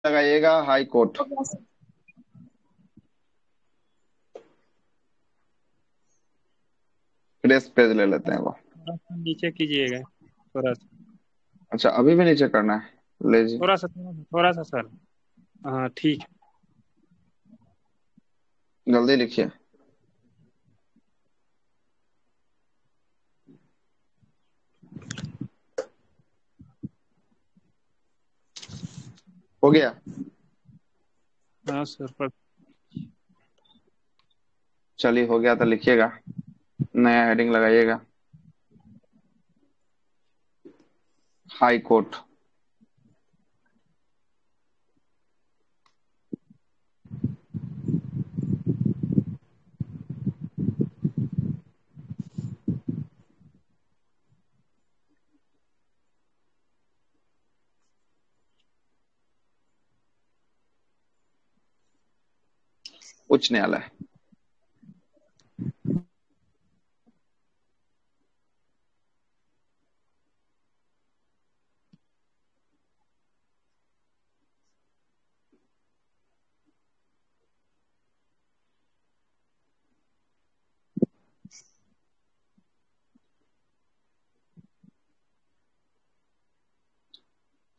लगाइएगा high court. हो गया सर। फ्रेश पेज ले लेते हैं वो। थोड़ा सा नीचे कीजिएगा, थोड़ा सा। अच्छा अभी भी नीचे करना है, ले जी। थोड़ा सा सर। हाँ ठीक है। जल्दी लिखिए। हो गया। हाँ सर, पर चलिए हो गया तो लिखिएगा, नया हेडिंग लगाइएगा। High court. उच्च न्यायालय।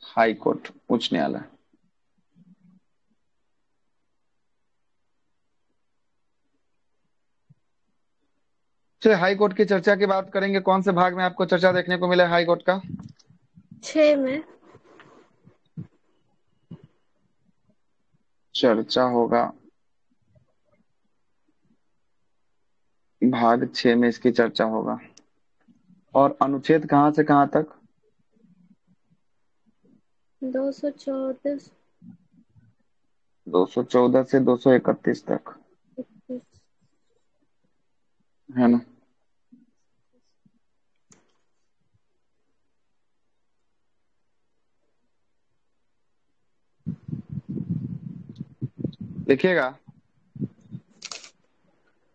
हाई कोर्ट उच्च न्यायालय। चलिए हाई कोर्ट की चर्चा की बात करेंगे। कौन से भाग में आपको चर्चा देखने को मिला है हाई कोर्ट का? 6 में। चर्चा होगा भाग 6 में, इसकी चर्चा होगा। और अनुच्छेद कहाँ से कहाँ तक? 214। 214 से 231 तक, है ना? लिखिएगा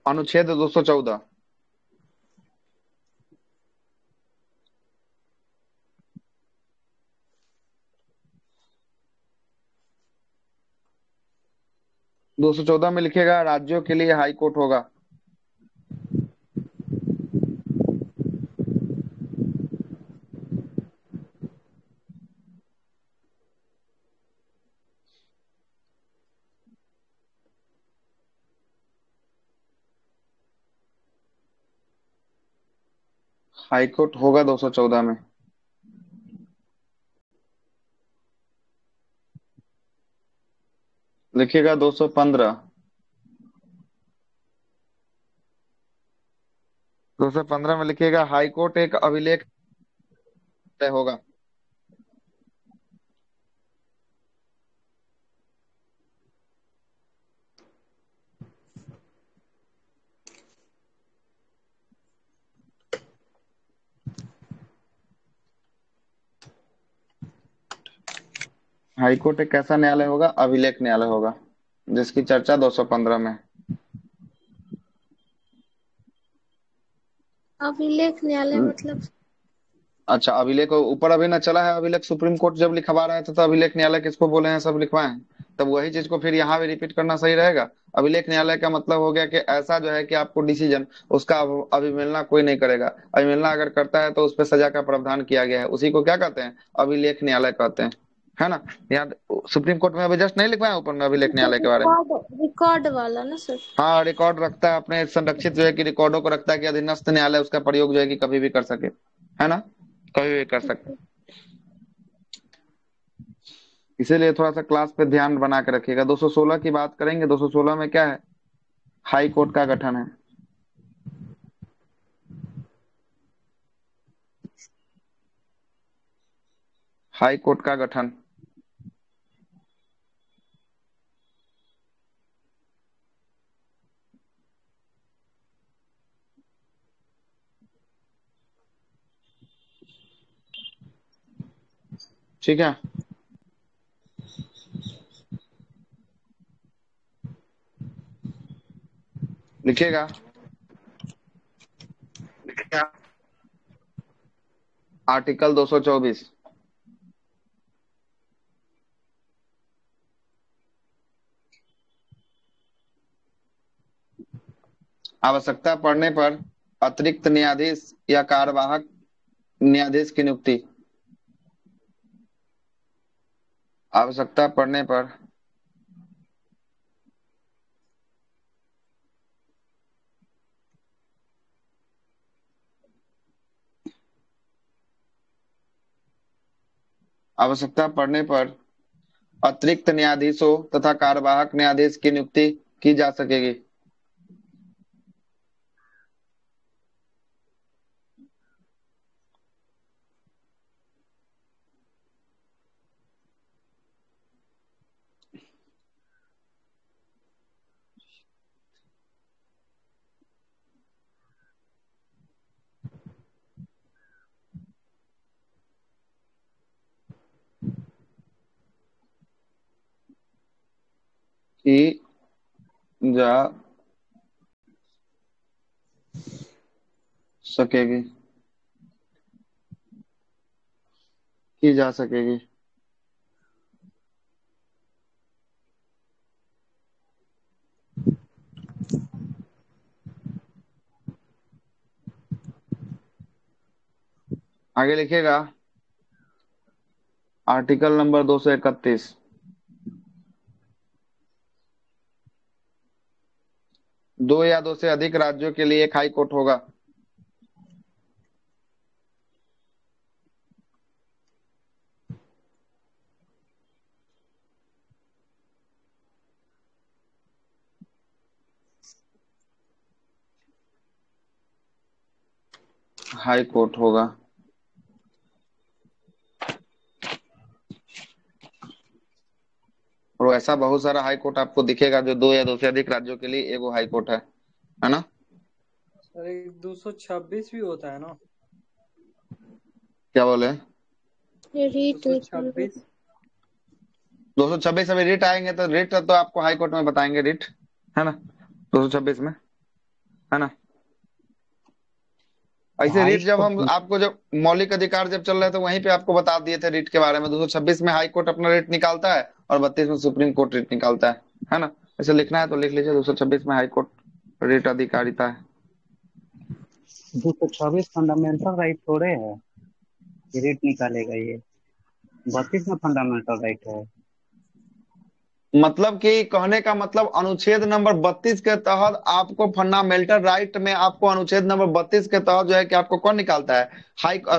अनुच्छेद 214। दो सौ चौदह में लिखिएगा राज्यों के लिए हाई कोर्ट होगा। हाई कोर्ट होगा 214 में। लिखिएगा 215। 215 में लिखिएगा हाई कोर्ट एक अभिलेख तय होगा। हाई कोर्ट एक कैसा न्यायालय होगा? अभिलेख न्यायालय होगा, जिसकी चर्चा 215 में। अभिलेख न्यायालय मतलब? अच्छा अभिलेख ऊपर अभी ना चला है, अभिलेख सुप्रीम कोर्ट जब लिखवा रहा है तो अभिलेख न्यायालय किसको बोले हैं, सब लिखवाए हैं। तब वही चीज को फिर यहाँ भी रिपीट करना सही रहेगा। अभिलेख न्यायालय का मतलब हो गया कि ऐसा जो है कि आपको डिसीजन उसका अभिमेलना कोई नहीं करेगा। अभिमेलना अगर करता है तो उस पर सजा का प्रावधान किया गया है, उसी को क्या कहते हैं? अभिलेख न्यायालय कहते हैं, है ना? यहाँ सुप्रीम कोर्ट में अभी जस्ट नहीं लिखवाया ऊपर में अभिलेख मतलब न्यायालय के बारे में? रिकॉर्ड रिकॉर्ड वाला ना सर? हाँ रिकॉर्ड रखता है अपने संरक्षित जो है कि रिकॉर्डों को रखता है कि अधीनस्थ न्यायालय उसका प्रयोग जो है कि कभी भी कर सके, है ना? कभी भी कर सकते। इसीलिए थोड़ा सा क्लास पे ध्यान बना के रखिएगा। 216 की बात करेंगे। 216 में क्या है? हाई कोर्ट का गठन है। हाई कोर्ट का गठन। ठीक है। लिखिएगा आर्टिकल 224। आवश्यकता पड़ने पर अतिरिक्त न्यायाधीश या कार्यवाहक न्यायाधीश की नियुक्ति। आवश्यकता पड़ने पर अतिरिक्त न्यायाधीशों तथा कार्यवाहक न्यायाधीश की नियुक्ति की जा सकेगी। की जा सकेगी। की जा सकेगी। आगे लिखिएगा आर्टिकल नंबर 231। दो या दो से अधिक राज्यों के लिए एक हाई कोर्ट होगा। हाई कोर्ट होगा। और ऐसा बहुत सारा हाई कोर्ट आपको दिखेगा जो दो या दो से अधिक राज्यों के लिए एगो हाई कोर्ट है ना। सर एक 226 भी होता है ना। क्या बोले? ये रीट 226 226 अभी रिट आएंगे तो रिट तो आपको हाई कोर्ट में बताएंगे रिट, है ना, 226 में, है ना। ऐसे हाई रिट जब हम कोर्ट आपको जब मौलिक अधिकार जब चल रहे थे वहीं पे आपको बता दिए थे रिट के बारे में। 226 में हाई कोर्ट अपना रिट निकालता है और 32 में सुप्रीम कोर्ट रिट निकालता है ना। ऐसे लिखना है तो लिख लीजिए 226 में हाई कोर्ट रिट अधिकारिता है। 226 फंडामेंटल राइट थोड़े है कि रेट निकालेगा ये। 32 में फंडामेंटल राइट है। मतलब कि कहने का मतलब अनुच्छेद नंबर 32 के तहत आपको फंडामेंटल राइट में आपको अनुच्छेद नंबर 32 के तहत जो है कि आपको कौन निकालता है?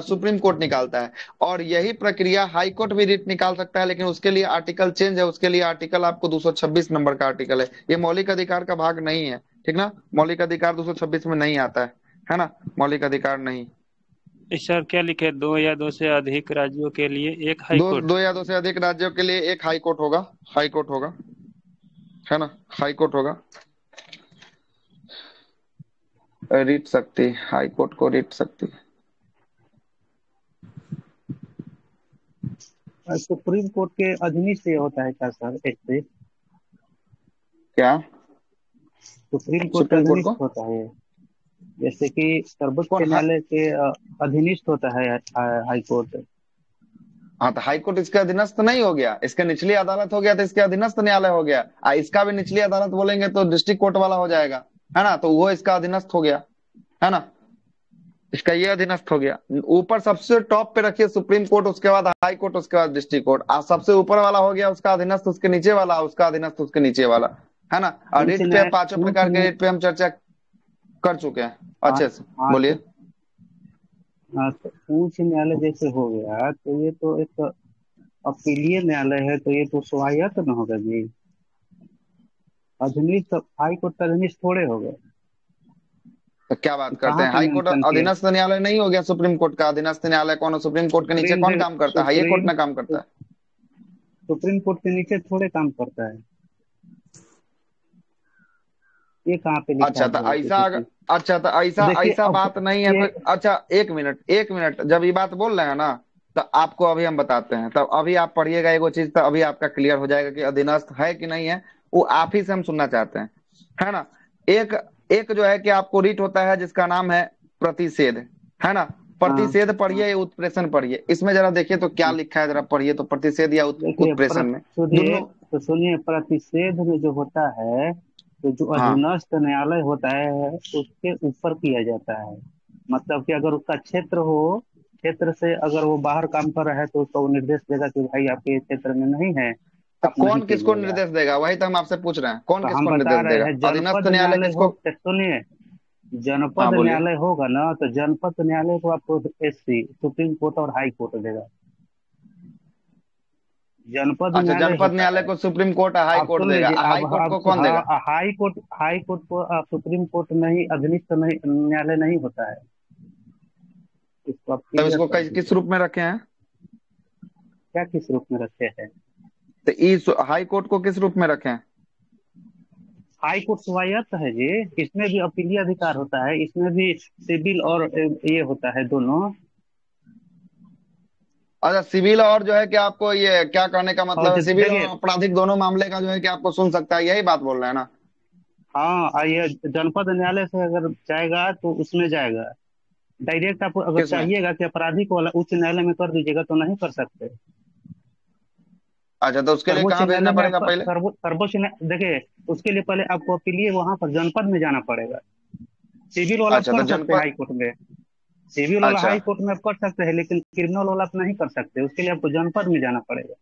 सुप्रीम कोर्ट निकालता है। और यही प्रक्रिया हाई कोर्ट भी रिट निकाल सकता है, लेकिन उसके लिए आर्टिकल चेंज है। उसके लिए आर्टिकल आपको 226 नंबर का आर्टिकल है। ये मौलिक अधिकार का भाग नहीं है, ठीक ना। मौलिक अधिकार 226 में नहीं आता है ना। मौलिक अधिकार नहीं। सर क्या लिखे, दो या दो से अधिक राज्यों के लिए एक हाई कोर्ट। दो या दो से अधिक राज्यों के लिए एक हाई कोर्ट होगा। हाई कोर्ट होगा, है ना। हाई कोर्ट होगा। रीट सकती, हाई कोर्ट को रीट सकती। सुप्रीम कोर्ट के अधीनस्थ ये होता है क्या सर? एक से क्या सुप्रीम कोर्ट सुप्रीम कोर्ट अधीनस्थ को होता है? जैसे कि सर्वोच्च कौन न्यायालय के अधीनस्थ होता है हाई कोर्ट। हाँ, तो हाई कोर्ट इसके अधीनस्थ नहीं हो गया, इसके निचली अदालत हो गया तो इसके अधीनस्थ न्यायालय हो गया। इसका भी निचली अदालत बोलेंगे तो डिस्ट्रिक्ट कोर्ट वाला हो जाएगा, है ना। तो वो इसका अधीनस्थ हो गया, है ना। इसका ये अधीनस्थ हो गया। ऊपर सबसे टॉप पे रखिए सुप्रीम कोर्ट, उसके बाद हाई कोर्ट, उसके बाद डिस्ट्रिक्ट कोर्ट। सबसे ऊपर वाला हो गया उसका अधीनस्थ, उसके नीचे वाला उसका अधीनस्थ, उसके नीचे वाला, है ना। और उच्च रिट पे न्याय पांचों प्रकार के रिट पे हम चर्चा कर चुके हैं अच्छे से। हाँ बोलिए। तो उच्च न्यायालय जैसे हो गया तो ये तो एक अपीलीय न्यायालय है, तो ये तो स्वायत्त न होगा जी। अधीनस्थ हाई कोर्ट का अधीनस्थ थोड़े हो गए। तो क्या बात करते कहाँ हैं? पे हाई कोर्ट मेंशन किया? अधीनस्थ न्यायालय नहीं हो गया सुप्रीम कोर्ट का? अधीनस्थ न्यायालय कौन है? सुप्रीम कोर्ट के नीचे कौन काम करता है? हाई कोर्ट में काम करता है। सुप्रीम कोर्ट के नीचे थोड़े काम करता है। ये कहाँ पे लिखा अच्छा तो है ऐसा किसी? अच्छा तो ऐसा देखिए ऐसा अब बात नहीं है ये तो अच्छा एक मिनट जब ये बात बोल रहे हैं ना तो आपको अभी हम बताते हैं। तब अभी आप पढ़िएगा एगो चीज, तो अभी आपका क्लियर हो जाएगा कि अधीनस्थ है कि नहीं है। वो आप ही से हम सुनना चाहते हैं, है ना। एक एक जो है कि आपको रीट होता है जिसका नाम है प्रतिषेध, है ना। हाँ प्रतिषेध पढ़िए या उत्प्रेषण पढ़िए, इसमें जरा देखिए तो क्या लिखा है, जरा पढ़िए तो। प्रतिषेध या देखिए उत्प्रेषण में सुनिए दोनों। तो सुनिए, प्रतिषेध में जो होता है तो जो हाँ अधीनस्थ न्यायालय होता है उसके ऊपर किया जाता है। मतलब कि अगर उसका क्षेत्र हो, क्षेत्र से अगर वो बाहर काम कर रहा है तो उसको वो निर्देश देगा कि भाई आपके क्षेत्र में नहीं है, तो आप नहीं कौन किसको कीजिएगा। निर्देश देगा, वही तो हम आपसे पूछ रहे हैं, कौन तो हम किसको बता निर्देश रहे देगा, हैं अधीनस्थ जनपद न्यायालय न्यायालय किसको। हो, सुनिए, हाँ जनपद बोलिए। न्यायालय होगा ना तो जनपद न्यायालय को आपको एससी सुप्रीम कोर्ट और हाई कोर्ट देगा। जनपद अच्छा, न्यायालय जनपद होता न्यायालय है। को सुप्रीम कोर्ट हाई आप कोर्ट सुन देगा, लीजिए, अब हाई कोर्ट को आप कौन देगा। हाँ, हाई कोर्ट को सुप्रीम कोर्ट नहीं, अधीनस्थ नहीं, न्यायालय नहीं होता है। इसको आप तब क्लियर इसको कर किस दीजिए। रूप में रखे हैं। क्या किस रूप में रखे हैं? तो इस हाई कोर्ट को किस रूप में रखे हैं। हाई कोर्ट स्वायत्त है जी। इसमें भी अपीलीय अधिकार होता है, इसमें भी सिविल और ये होता है दोनों। अच्छा, सिविल और जो है कि आपको ये क्या कहने का और मतलब है, सिविल और देखिए, आपराधिक दोनों मामले का जो है कि आपको सुन सकता है, यही बात बोल रहे हैं ना। हाँ, ये जनपद न्यायालय से अगर जाएगा तो उसमें जाएगा। डायरेक्ट आप अगर किसमें। चाहिएगा कि आपराधिक वाला उच्च न्यायालय में कर दीजिएगा तो नहीं कर सकते। अच्छा, तो उसके लिए सर्वोच्च कहाँ न्यायालय भेजना में पड़ेगा आपका पहले। सर्वोच्च न्याय देखिए, उसके लिए पहले आपको अपीलीय वहां पर जनपद में जाना पड़ेगा। सिविल वाला आप अच्छा, तो कर सकते हैं जनपद। हाई कोर्ट में। सिविल वाला अच्छा, हाई कोर्ट में आप कर सकते हैं, लेकिन क्रिमिनल वाला आप नहीं कर सकते, उसके लिए आपको जनपद में जाना पड़ेगा।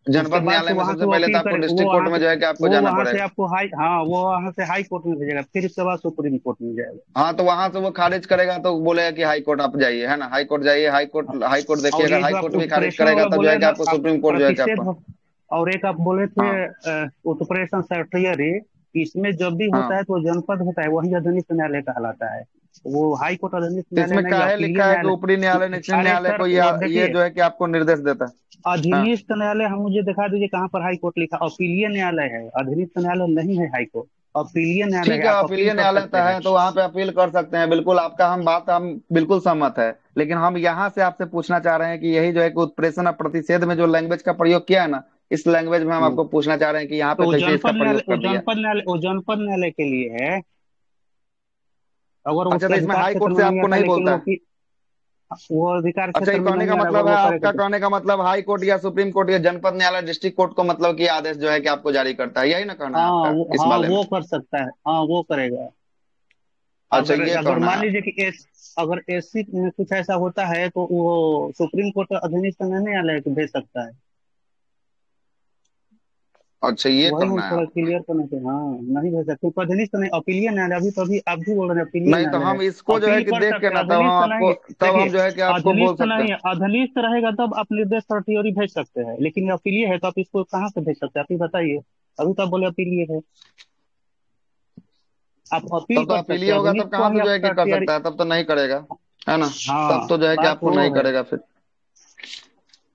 उसके जनपद बाद से न्यायालय में वहां से सबसे वो पहले तो अपील आपको करे, डिस्ट्रिक्ट कोर्ट में जो है कि आपको वो जाना वहां से पड़ेगा। आपको हाई, हाँ, वो वहां से हाई कोर्ट में भेजेगा, फिर इसके बाद सुप्रीम कोर्ट में जाएगा। हाँ, तो वहां से वो खारिज करेगा तो बोलेगा कि हाई कोर्ट आप जाइए, है ना, हाई कोर्ट जाइए, हाई कोर्ट देखिए, और अगर ये हाई जो आप कोर्ट भी खारिज उत्प्रेषण करेगा वाला तब जो बोले है कि ना आपको आप, सुप्रीम कोर्ट जो है कि प्रतिषेध आपको। और एक आप बोले थे हाँ उत्प्रेषण सर्टियरी, इसमें जब भी होता हाँ। है तो जनपद होता है वही अधीनस्थ न्यायालय कहलाता है। वो हाई कोर्ट अधीनस्थ तो न्यायालय इसमें नहीं, काहे अपीलीय लिखा है कि न्यायालय। ऊपरी न्यायालय निचले अरे न्यायालय सर, को वो ये देखिए, जो है कि आपको निर्देश देता है। हाँ। अधीनस्थ न्यायालय हम मुझे दिखा दीजिए कहाँ पर हाई कोर्ट लिखा, अपीलीय न्यायालय है, अधीनस्थ न्यायालय नहीं है हाई कोर्ट। अपीलीय न्यायालय है, ठीक है, आप अपील अपीलीय कर न्यायालय सकते तो हैं। है तो वहां पे अपील कर सकते हैं, बिल्कुल आपका हम बिल्कुल सहमत है। लेकिन हम यहाँ से आपसे पूछना चाह रहे हैं कि यही जो है कि उत्प्रेषण और प्रतिषेध में जो लैंग्वेज का प्रयोग किया है ना, इस लैंग्वेज में हम हम्म। आपको पूछना चाह रहे हैं कि यहाँ तो पे कैसे इसका प्रयोग कर दिया है। वो जनपद न्यायालय के लिए है। अगर वो अच्छा, उसके तो इसमें अधिकार हाई क्षेत्र कोर्ट में से नहीं आपको आता, नहीं लेकिन बोलता है। वो अधिकार अच्छा, ये क्षेत्र में कहने नहीं का आ रहा मतलब अगर है, वो आपका करेगा तो। कहने का मतलब हाई कोर्ट या सुप्रीम कोर्ट या जनपद न्यायालय डिस्ट्रिक्ट कोर्ट को मतलब कि आदेश जो है कि आपको जारी करता है, यही ना कहना है आपका इस हाँ, बारे में। वो कर सकता है, हाँ वो करेगा। अच्छा, अगर ये अगर कहना है मान आप। लीजिए कि अगर एससी में कुछ ऐसा होता है तो वो सुप्रीम कोर्ट अधीनस्थ न्यायालय को भेज सकता है। अच्छा, ये वही हम कहना है थोड़ा आप। क्लियर करना चाहिए, हाँ। नहीं भेज सकते, तो अधीनस्थ नहीं, अपीलीय न्यायालय, अभी तो अभी आप भी बोल रहे हैं अपीलीय नहीं तो न्यायालय है। हम इसको जो है अपील कि कर देख के सकते हैं, ना तब हम अधीनस्थ आपको, नहीं। तब देखिए, हम जो है कि आपको बोल अधीनस्थ सकते नहीं हैं। है, अधीनस्थ रहेगा तब आप निर्देश थ्योरी भेज सकते हैं, लेकिन ये अपीलीय है तो आप इसको कहाँ से भेज सकते हैं, आप ही बताइए। अभी तो आप बोले अपीलीय है, आप अपील तब तो कर अपीलीय सकते हैं, होगा, तब अधीनस्थ को कहाँ से ही जो आप है कि कर तैयारी। सकता है, तब तो नहीं करेगा, है ना। तब हाँ, तो जो है कि बात आपको वो नहीं है। करेगा फिर।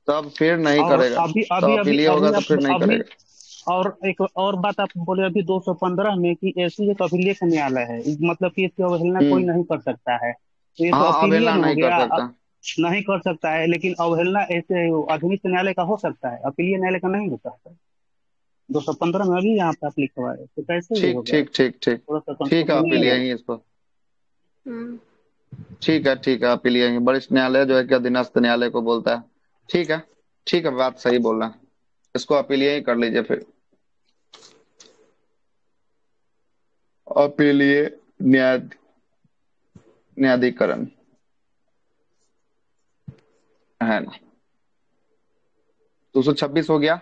तब फिर नहीं और करेगा। अभी तब अभी अभी अपीलीय होगा अभी तो आप फिर नहीं अभी करेगा। और एक और बात आप बोले अभी 215 में कि ऐसी एक अभिलेख न्यायालय है, मतलब कि इसकी अवहेलना कोई हम्म। नहीं कर सकता है, तो ये तो हाँ, अपीलीय अवहेलना में हो नहीं कर गया। सकता। नहीं कर सकता है, लेकिन अवहेलना ऐसे अधीनस्थ न्यायालय का हो सकता है, अपीलीय न्यायालय का नहीं हो सकता है। 215 में अभी यहाँ पे आप लिखवा है, तो कैसे ये ठीक होगा? ठीक ठीक ठीक। थोड़ा सा ठीक है, कंफ्यूजन अपीलीय है। ही इसको। हम्म। ठीक है, अपीलीय ही वरिष्ठ न्यायालय जो है कि अधीनस्थ न्यायालय को बोलता है। ठीक है। ठीक है, बात सही बोल रहे हैं। इसको अपीलीय ही कर लीजिए फिर। अपीलीय न्याय न्यायाधिकरण, है ना। 226 हो गया,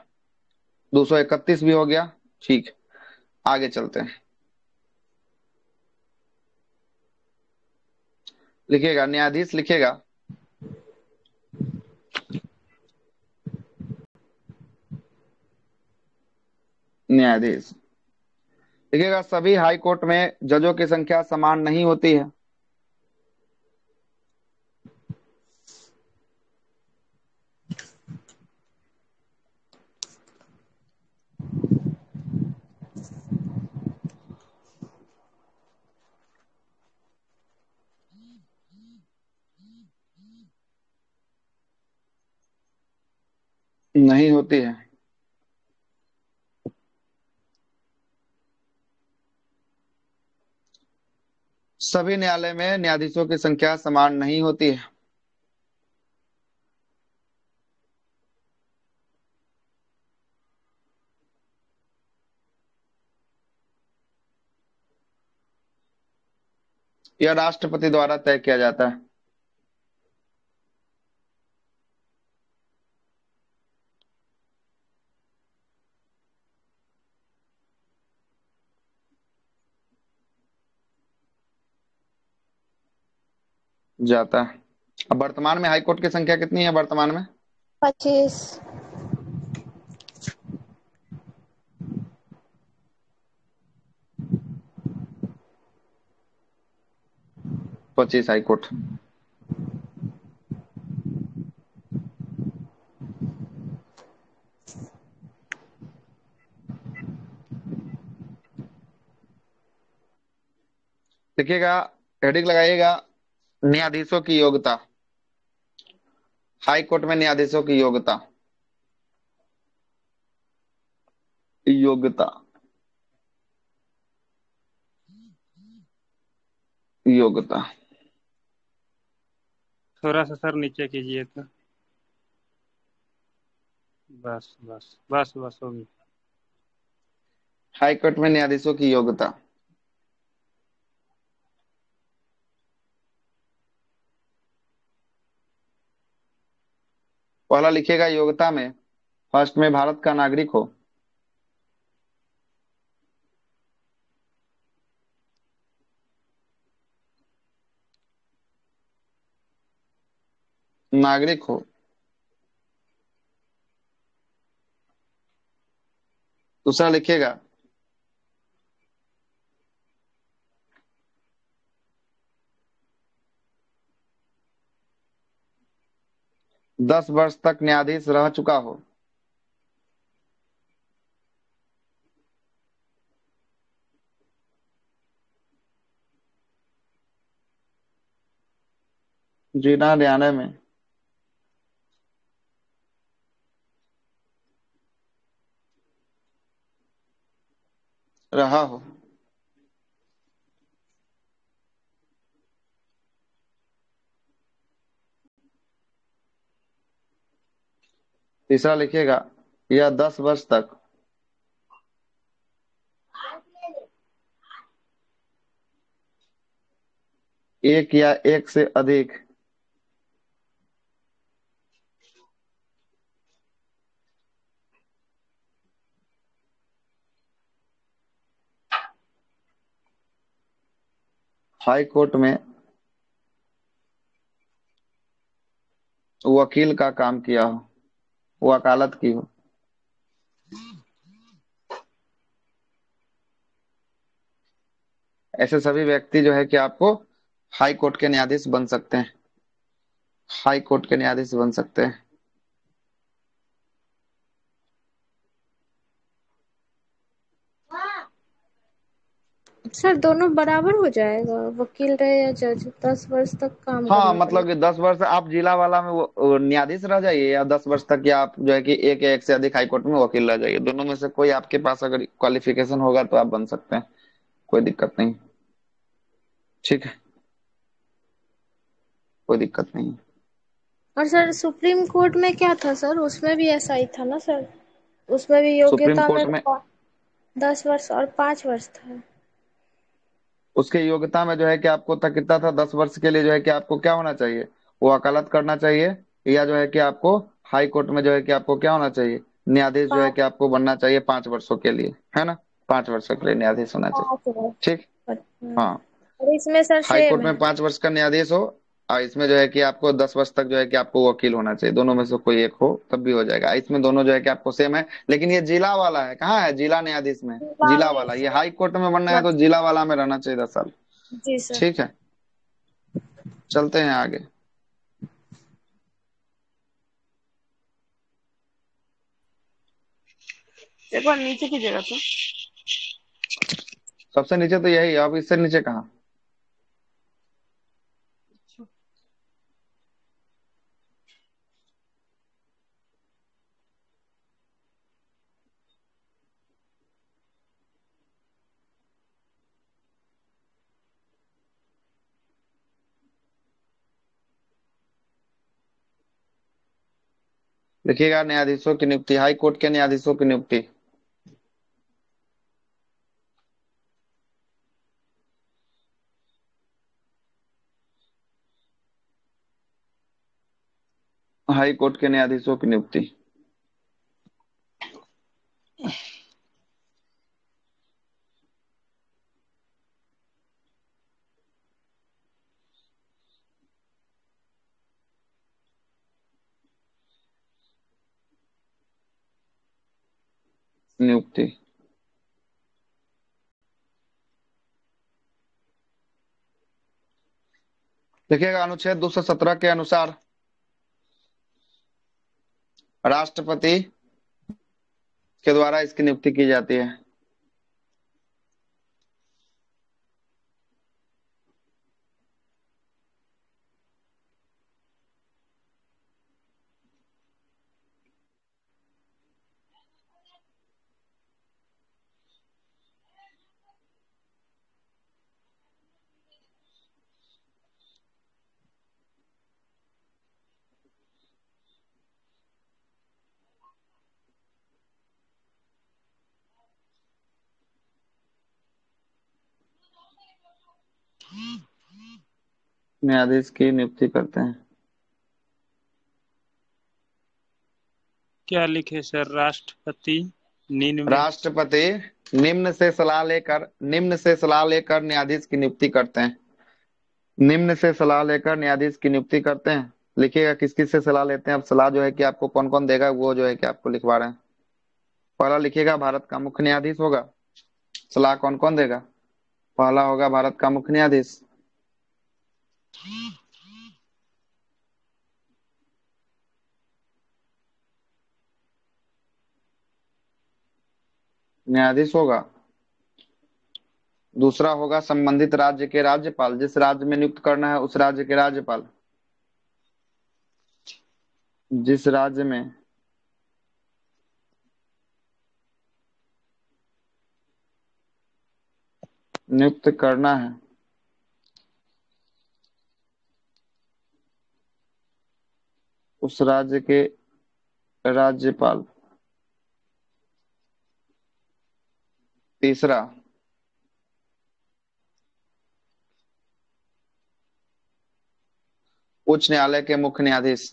231 भी हो गया। ठीक है, आगे चलते हैं। लिखिएगा, न्यायाधीश लिखिएगा। न्यायाधीश लिखिएगा, सभी हाई कोर्ट में जजों की संख्या समान नहीं होती है। नहीं होती है। सभी न्यायालय में न्यायाधीशों की संख्या समान नहीं होती है। यह राष्ट्रपति द्वारा तय किया जाता है। जाता है। अब वर्तमान में हाईकोर्ट की संख्या कितनी है वर्तमान में? 25। 25 हाईकोर्ट। देखिएगा, हेडिंग लगाइएगा, न्यायाधीशों की योग्यता। हाई कोर्ट में न्यायाधीशों की योग्यता। योग्यता। योग्यता। थोड़ा सा सर नीचे कीजिए तो। बस बस बस बस हो गई। हाई कोर्ट में न्यायाधीशों की योग्यता। पहला लिखिएगा योग्यता में, फर्स्ट में भारत का नागरिक हो। नागरिक हो। दूसरा लिखिएगा, दस वर्ष तक न्यायाधीश रह चुका हो। जिला न्यायालय में रहा हो। तीसरा लिखिएगा, यह 10 वर्ष तक एक या एक से अधिक हाई कोर्ट में वकील का काम किया हो, वकालत की हो। ऐसे सभी व्यक्ति जो है कि आपको हाई कोर्ट के न्यायाधीश बन सकते हैं। हाई कोर्ट के न्यायाधीश बन सकते हैं। सर दोनों बराबर हो जाएगा, वकील रहे या जज, 10 वर्ष तक काम हाँ, करना मतलब कि पड़ेगा। 10 वर्ष आप जिला वाला में वो न्यायाधीश रह जाइए, या 10 वर्ष तक या आप जो है कि एक या एक से अधिक हाई कोर्ट में वकील रह जाइए। दोनों में से कोई आपके पास अगर क्वालिफिकेशन होगा तो आप बन सकते हैं, कोई दिक्कत नहीं। ठीक है, कोई दिक्कत नहीं। और सर सुप्रीम कोर्ट में क्या था सर, उसमें भी ऐसा ही था ना सर? उसमें भी सुप्रीम योग्यता में कोर्ट में 10 वर्ष और 5 वर्ष था। उसके योग्यता में जो है कि आपको तक कितना था, 10 वर्ष के लिए जो है कि आपको क्या होना चाहिए, वो वकालत करना चाहिए, या जो है कि आपको हाई कोर्ट में जो है कि आपको क्या होना चाहिए, न्यायाधीश जो है पाँच कि आपको बनना चाहिए 5 वर्षों के लिए, है ना? 5 वर्षों के लिए न्यायाधीश होना चाहिए। 5 वर्ष। ठीक। अच्छा। हाँ, और इसमें सर हाई सेम कोर्ट है? में 5 वर्ष का न्यायाधीश हो, और इसमें जो है कि आपको 10 वर्ष तक जो है कि आपको वकील होना चाहिए। दोनों में से कोई एक हो तब भी हो जाएगा। इसमें दोनों जो है कि आपको सेम है, लेकिन ये जिला वाला है। कहाँ है जिला न्यायाधीश में? जिला में वाला। ये सर। हाई कोर्ट में बनना है तो जिला वाला में रहना चाहिए 10 साल। जी सर। ठीक है, चलते हैं आगे। एक बार नीचे कीजिएगा तो। सबसे नीचे तो यही है, अब इससे नीचे कहाँ? लिखिएगा, न्यायाधीशों की नियुक्ति, हाई कोर्ट के न्यायाधीशों की नियुक्ति। हाई कोर्ट के न्यायाधीशों की नियुक्ति। नियुक्ति देखिएगा, अनुच्छेद 217 के अनुसार राष्ट्रपति के द्वारा इसकी नियुक्ति की जाती है। न्यायाधीश की नियुक्ति करते हैं। क्या लिखे सर? राष्ट्रपति निम्न राष्ट्रपति निम्न से सलाह लेकर न्यायाधीश की नियुक्ति करते हैं। निम्न से सलाह लेकर न्यायाधीश की नियुक्ति करते हैं। लिखिएगा किस किस से सलाह लेते हैं। अब सलाह जो है कि आपको कौन कौन देगा वो जो है कि आपको लिखवा रहे हैं। पहला लिखिएगा भारत का मुख्य न्यायाधीश होगा। सलाह कौन कौन देगा? पहला होगा भारत का मुख्य न्यायाधीश। न्यायाधीश होगा। दूसरा होगा संबंधित राज्य के राज्यपाल। जिस राज्य में नियुक्त करना है उस राज्य के राज्यपाल। जिस राज्य में नियुक्त करना है उस राज्य के राज्यपाल। तीसरा उच्च न्यायालय के मुख्य न्यायाधीश।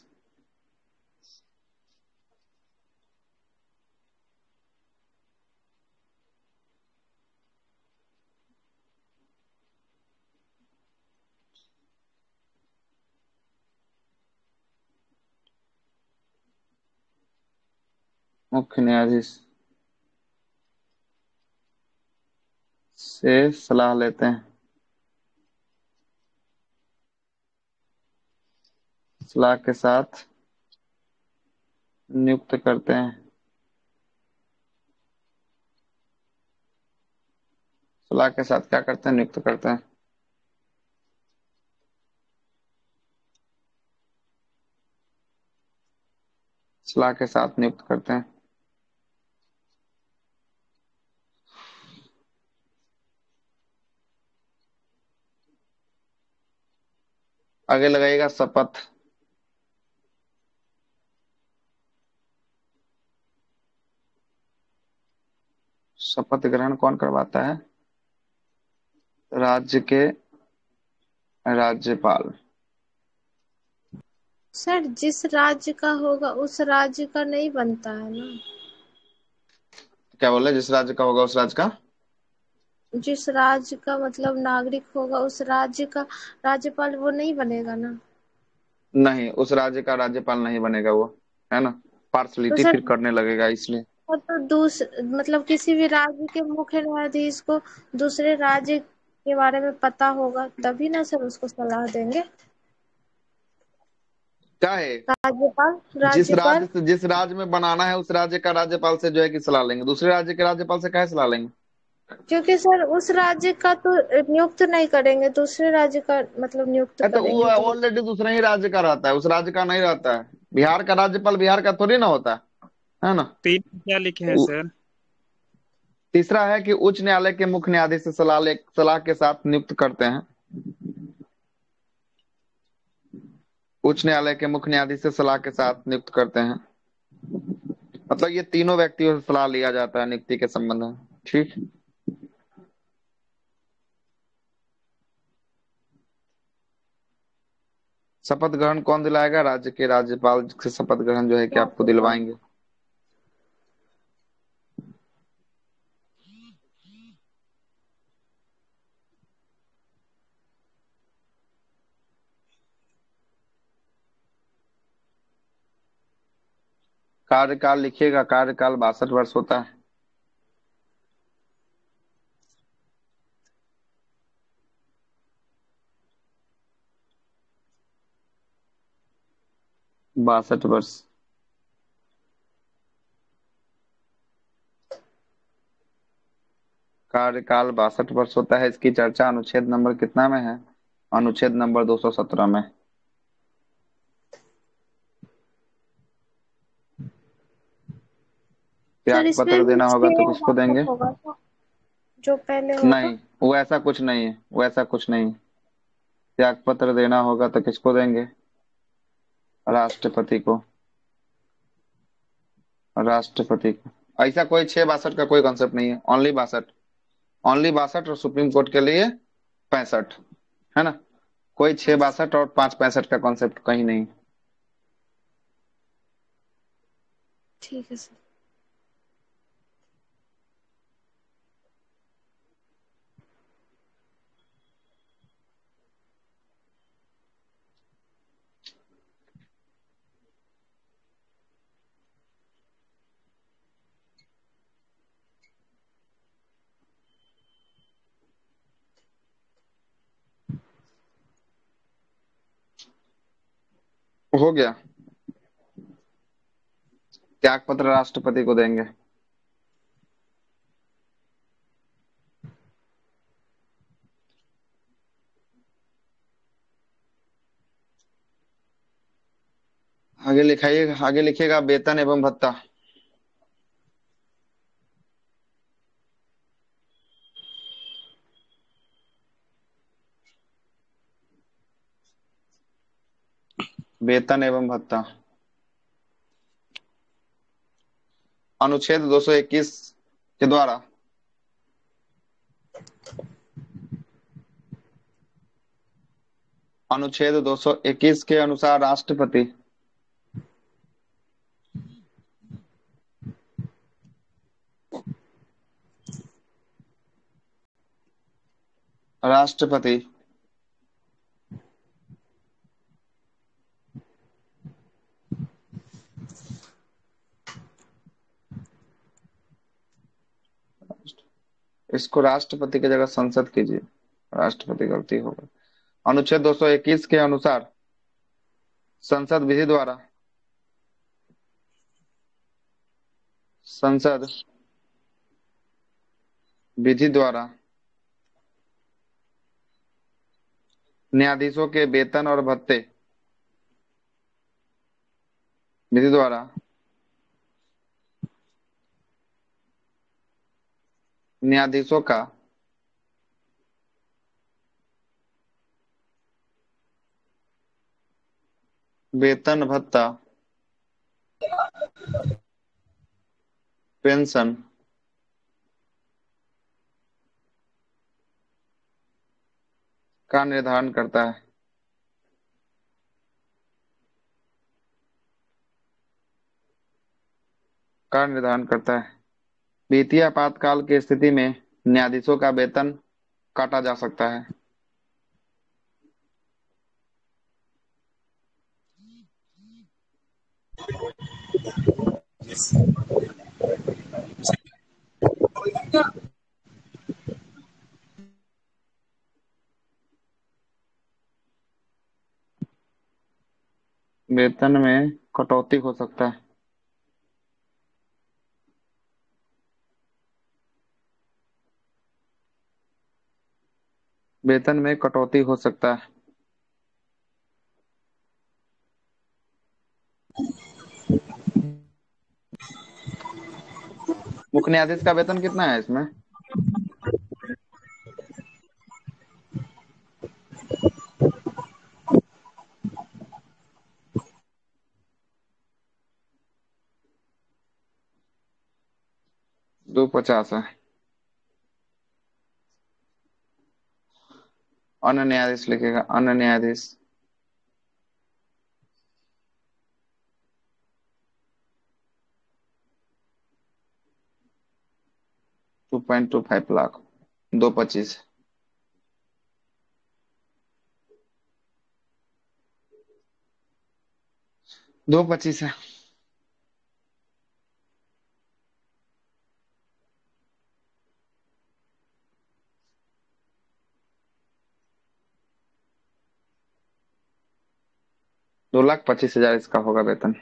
मुख्य न्यायाधीश से सलाह लेते हैं। सलाह के साथ नियुक्त करते हैं। सलाह के साथ क्या करते हैं? नियुक्त करते हैं। सलाह के साथ नियुक्त करते हैं। आगे लगाइएगा शपथ। शपथ ग्रहण कौन करवाता है? राज्य के राज्यपाल। सर जिस राज्य का होगा उस राज्य का नहीं बनता है ना। क्या बोले? जिस राज्य का होगा उस राज्य का? जिस राज्य का मतलब नागरिक होगा उस राज्य का राज्यपाल वो नहीं बनेगा ना। नहीं, उस राज्य का राज्यपाल नहीं बनेगा वो, है ना। तो पार्शलिटी सर फिर करने लगेगा इसलिए। तो मतलब किसी भी राज्य के मुख्य न्यायाधीश को दूसरे राज्य के बारे में पता होगा तभी ना सर उसको सलाह देंगे। क्या है? राज्यपाल राज्यपाल जिस राज्य में बनाना है उस राज्य का राज्यपाल से जो है कि सलाह लेंगे। दूसरे राज्य के राज्यपाल से क्या सलाह लेंगे? क्योंकि सर उस राज्य का तो नियुक्त नहीं करेंगे, दूसरे राज्य का मतलब नियुक्त तो वो करेंगे तो। ऑलरेडी दूसरे ही राज्य का रहता है, उस राज्य का नहीं रहता है। बिहार का राज्यपाल बिहार का थोड़ी ना होता है ना। तीन क्या लिखे हैं सर? तीसरा है कि उच्च न्यायालय के मुख्य न्यायाधीश से सलाह के साथ नियुक्त करते हैं। उच्च न्यायालय के मुख्य न्यायाधीश से सलाह के साथ नियुक्त करते हैं। मतलब ये तीनों व्यक्तियों से सलाह लिया जाता है नियुक्ति के संबंध में। ठीक। शपथ ग्रहण कौन दिलाएगा? राज्य के राज्यपाल से शपथ ग्रहण जो है कि आपको राज्यपाल। दिलवाएंगे। कार्यकाल लिखिएगा, कार्यकाल 62 वर्ष होता है। बासठ वर्ष। कार्यकाल 62 वर्ष होता है। इसकी चर्चा अनुच्छेद नंबर कितना में है? अनुच्छेद नंबर 217 में। सर त्याग इसमें पत्र भी देना होगा तो 6 किसको देंगे? बासठ होगा तो जो पहले होगा। नहीं, वो ऐसा कुछ नहीं है, वो ऐसा कुछ नहीं है। त्याग पत्र देना होगा तो किसको देंगे? राष्ट्रपति को। राष्ट्रपति को। ऐसा कोई 6 62 का कोई कॉन्सेप्ट नहीं है, ओनली 62। ओनली 62 और सुप्रीम कोर्ट के लिए 65, है ना? कोई 6 62 और 5 65 का कॉन्सेप्ट कहीं नहीं। ठीक है सर। हो गया। त्याग पत्र राष्ट्रपति को देंगे। आगे लिखाइएगा, आगे लिखिएगा वेतन एवं भत्ता। वेतन एवं भत्ता अनुच्छेद 221 के द्वारा अनुच्छेद 221 के अनुसार राष्ट्रपति राष्ट्रपति इसको राष्ट्रपति की जगह संसद कीजिए, राष्ट्रपति गलती होगा। अनुच्छेद 221 के अनुसार संसद विधि द्वारा न्यायाधीशों के वेतन और भत्ते विधि द्वारा न्यायाधीशों का वेतन भत्ता पेंशन का निर्धारण करता है। वित्तीय आपातकाल की स्थिति में न्यायाधीशों का वेतन काटा जा सकता है। वेतन में कटौती हो सकता है। वेतन में कटौती हो सकता है। मुख्य न्यायाधीश का वेतन कितना है इसमें? $250 है। अन्य न्यायाधीश लिखेगा, अन्य न्यायाधीश 2.25 लाख, 2.25, 2.25 है। $2,25,000 इसका होगा वेतन।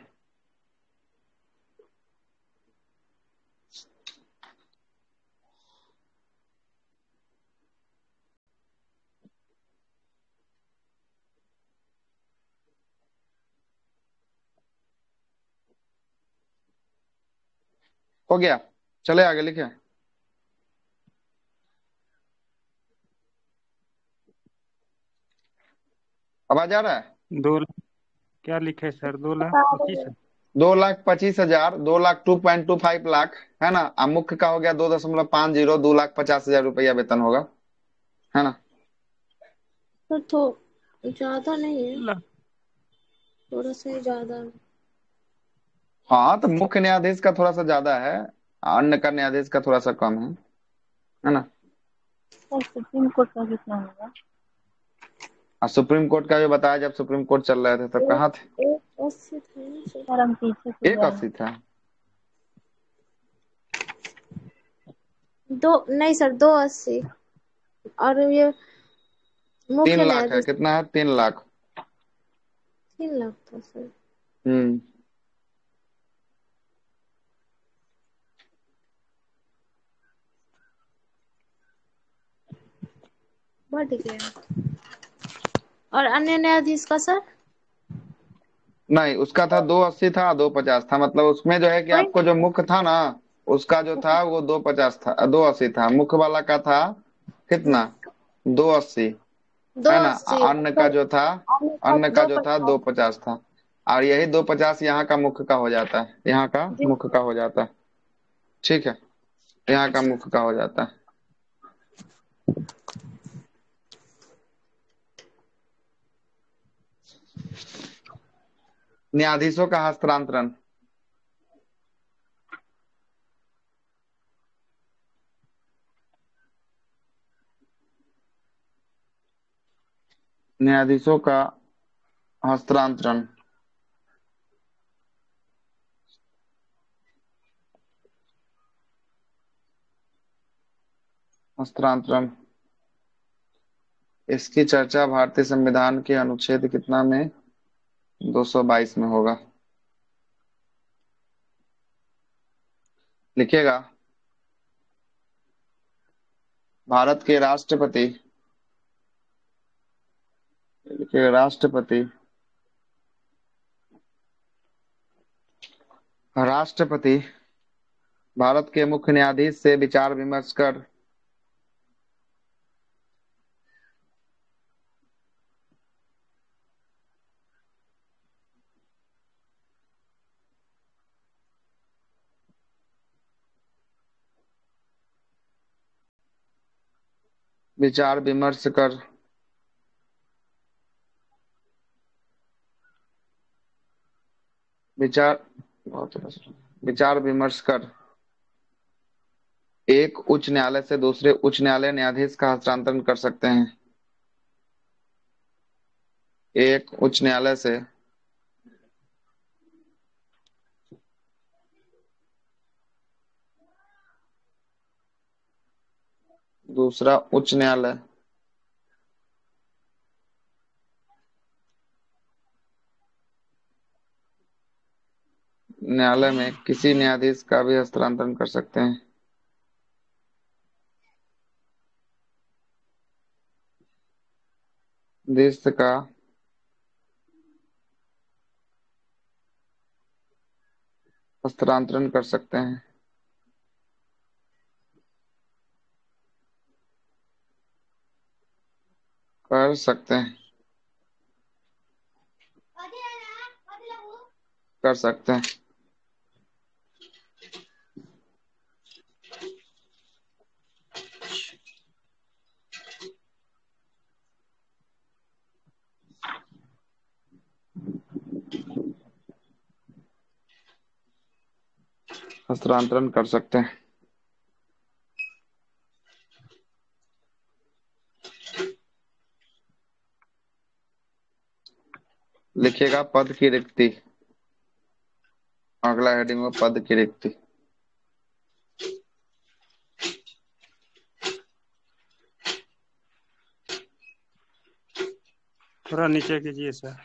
हो गया, चले आगे लिखे। आवाज आ रहा है? 2 लाख क्या लिखे सर? 2 लाख बता रही 25 हूँ। 2,25,000, 2 लाख, 2.25 लाख है ना। अब मुख्य का हो गया 2.50, 2,50,000 रुपया वेतन होगा, है ना। तो ज्यादा नहीं है, लाख। थोड़ा सा ही ज्यादा है। हाँ, तो मुख्य न्यायाधीश का थोड़ा सा ज्यादा है, अन्य का न्यायाधीश का थोड़ा सा कम है ना। और सुप्रीम कोर्ट का कितना होगा? और सुप्रीम कोर्ट का भी बताया, जब सुप्रीम कोर्ट चल रहे थे तब कहाँ थे? एक 80 था ना सर? सर हम पीछे से एक गए हैं। 80 था। दो नहीं सर, 280। और ये 3 मुख्य लाख है, न्यायाधीश कितना है? 3 लाख। 3 लाख था सर। हम्म। बढ़ गया। और अन्य न्यायाधीश का सर? नहीं, उसका था 280 था, 250 था, मतलब उसमें जो है कि वही आपको जो मुख्य था ना, उसका जो था वो 250 था, 280 था। मुख्य वाला का था कितना? 280, दो है ना। अस्सी अन्य का जो था, अन्य का अन्य का दो जो था पचास 250 था। और यही 250 यहाँ का मुख्य का हो जाता है, यहाँ का जी। मुख्य का हो जाता है। ठीक है, यहाँ का मुख्य का हो जाता है। न्यायाधीशों का हस्तांतरण। न्यायाधीशों का हस्तांतरण। हस्तांतरण, इसकी चर्चा भारतीय संविधान के अनुच्छेद कितना में? 222 में होगा। लिखिएगा। भारत के राष्ट्रपति, लिखिएगा राष्ट्रपति, राष्ट्रपति भारत के मुख्य न्यायाधीश से विचार विमर्श कर विचार विमर्श कर विचार विचार विमर्श कर एक उच्च न्यायालय से दूसरे उच्च न्यायालय न्यायाधीश का हस्तांतरण कर सकते हैं। एक उच्च न्यायालय से दूसरा उच्च न्यायालय न्यायालय में किसी न्यायाधीश का भी हस्तांतरण कर सकते हैं। देश का हस्तांतरण कर सकते हैं। कर सकते हैं, कर सकते हैं। हस्तांतरण कर सकते हैं। लिखिएगा पद की रिक्ति। अगला हेडिंग में पद की रिक्ति। थोड़ा नीचे कीजिए सर।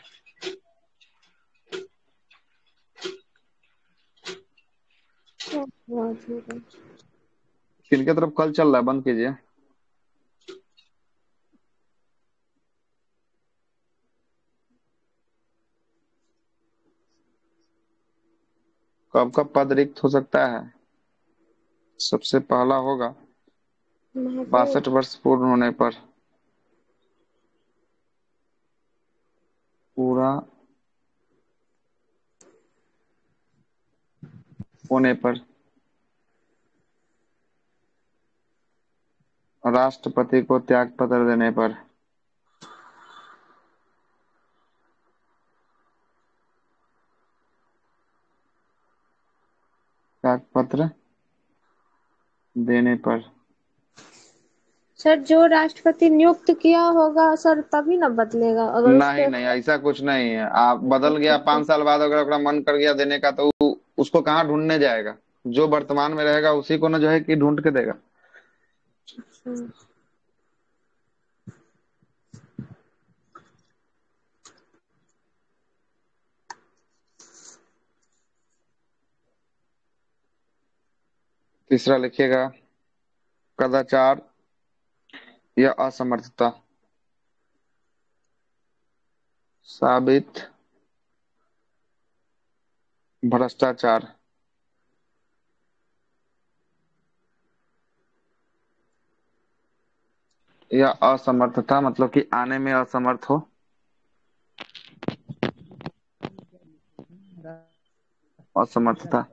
किनके तरफ कल चल रहा है, बंद कीजिए। कब कब पद रिक्त हो सकता है? सबसे पहला होगा 62 वर्ष पूर्ण होने पर, पूरा होने पर, राष्ट्रपति को त्याग पत्र देने पर, त्याग पत्र देने पर। सर जो राष्ट्रपति नियुक्त किया होगा सर तभी ना बदलेगा, अगर नहीं उसके नहीं, ऐसा कुछ नहीं है। आप बदल गया 5 साल बाद, अगर ओकरा मन कर गया देने का, तो उसको कहाँ ढूंढने जाएगा? जो वर्तमान में रहेगा उसी को ना जो है कि ढूंढ के देगा। तीसरा लिखिएगा कदाचार या असमर्थता साबित भ्रष्टाचार या असमर्थता, मतलब कि आने में असमर्थ हो। असमर्थता,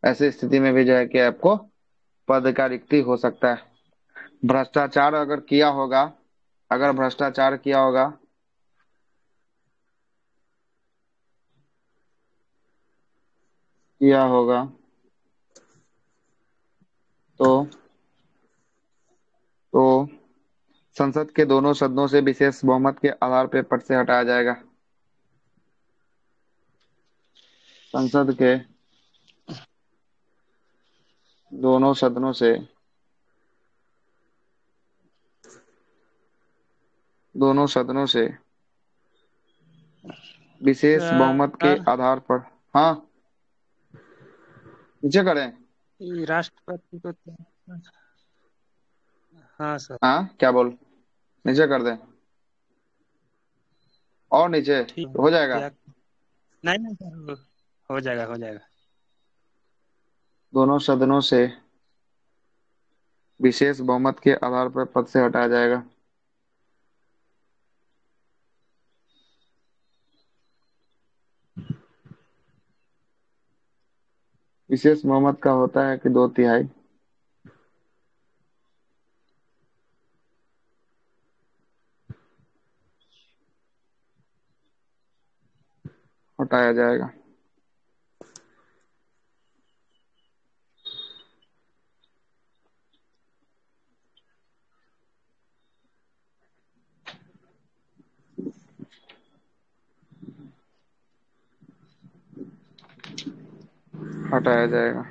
ऐसी स्थिति में भी जो है कि आपको पद का रिक्ति हो सकता है। भ्रष्टाचार अगर किया होगा, अगर भ्रष्टाचार किया होगा किया होगा तो संसद के दोनों सदनों से विशेष बहुमत के आधार पर पद से हटाया जाएगा। संसद के दोनों सदनों से विशेष बहुमत के सर आधार पर। हाँ, नीचे करें। ये राष्ट्रपति को हाँ सर हाँ, क्या बोल, नीचे कर दें और नीचे ठीक हो जाएगा। त्याग नहीं नहीं सर हो जाएगा हो जाएगा। दोनों सदनों से विशेष बहुमत के आधार पर पद से हटाया जाएगा। विशेष बहुमत का होता है कि 2/3 हटाया जाएगा। हटाया जाएगा।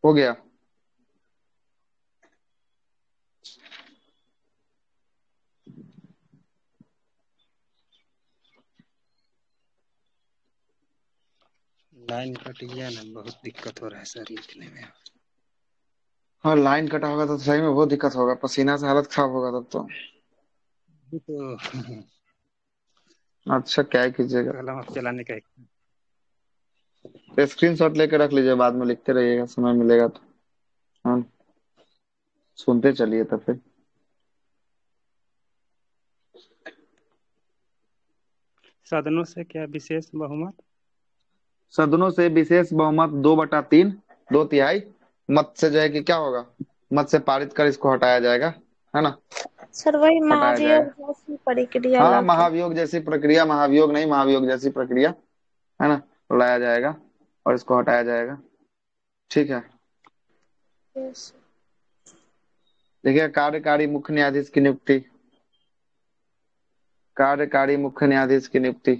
हो गया। लाइन कट गया ना, बहुत दिक्कत हो रहा है सर लिखने में। हाँ, लाइन कटा होगा तो सही में बहुत दिक्कत होगा, पसीना से हालत खराब होगा तब तो। ये तो अच्छा, क्या ही कीजिएगा। कलम अब चलाने का स्क्रीनशॉट लेके रख लीजिए, बाद में लिखते रहिएगा समय मिलेगा तो। हाँ, सुनते चलिए तो फिर। सदनों से क्या विशेष बहुमत? सदनों से विशेष बहुमत 2/3, 2/3 मत से जो है कि क्या होगा, मत से पारित कर इसको हटाया जाएगा, है ना। सर वही हटाया महाभियोग जाएगा। जैसी प्रक्रिया हाँ, लाके। महाभियोग जैसी प्रक्रिया, महाभियोग नहीं, महाभियोग जैसी प्रक्रिया, है ना, लाया जाएगा और इसको हटाया जाएगा। ठीक है। यस। देखिए, कार्यकारी मुख्य न्यायाधीश की नियुक्ति, कार्यकारी मुख्य न्यायाधीश की नियुक्ति,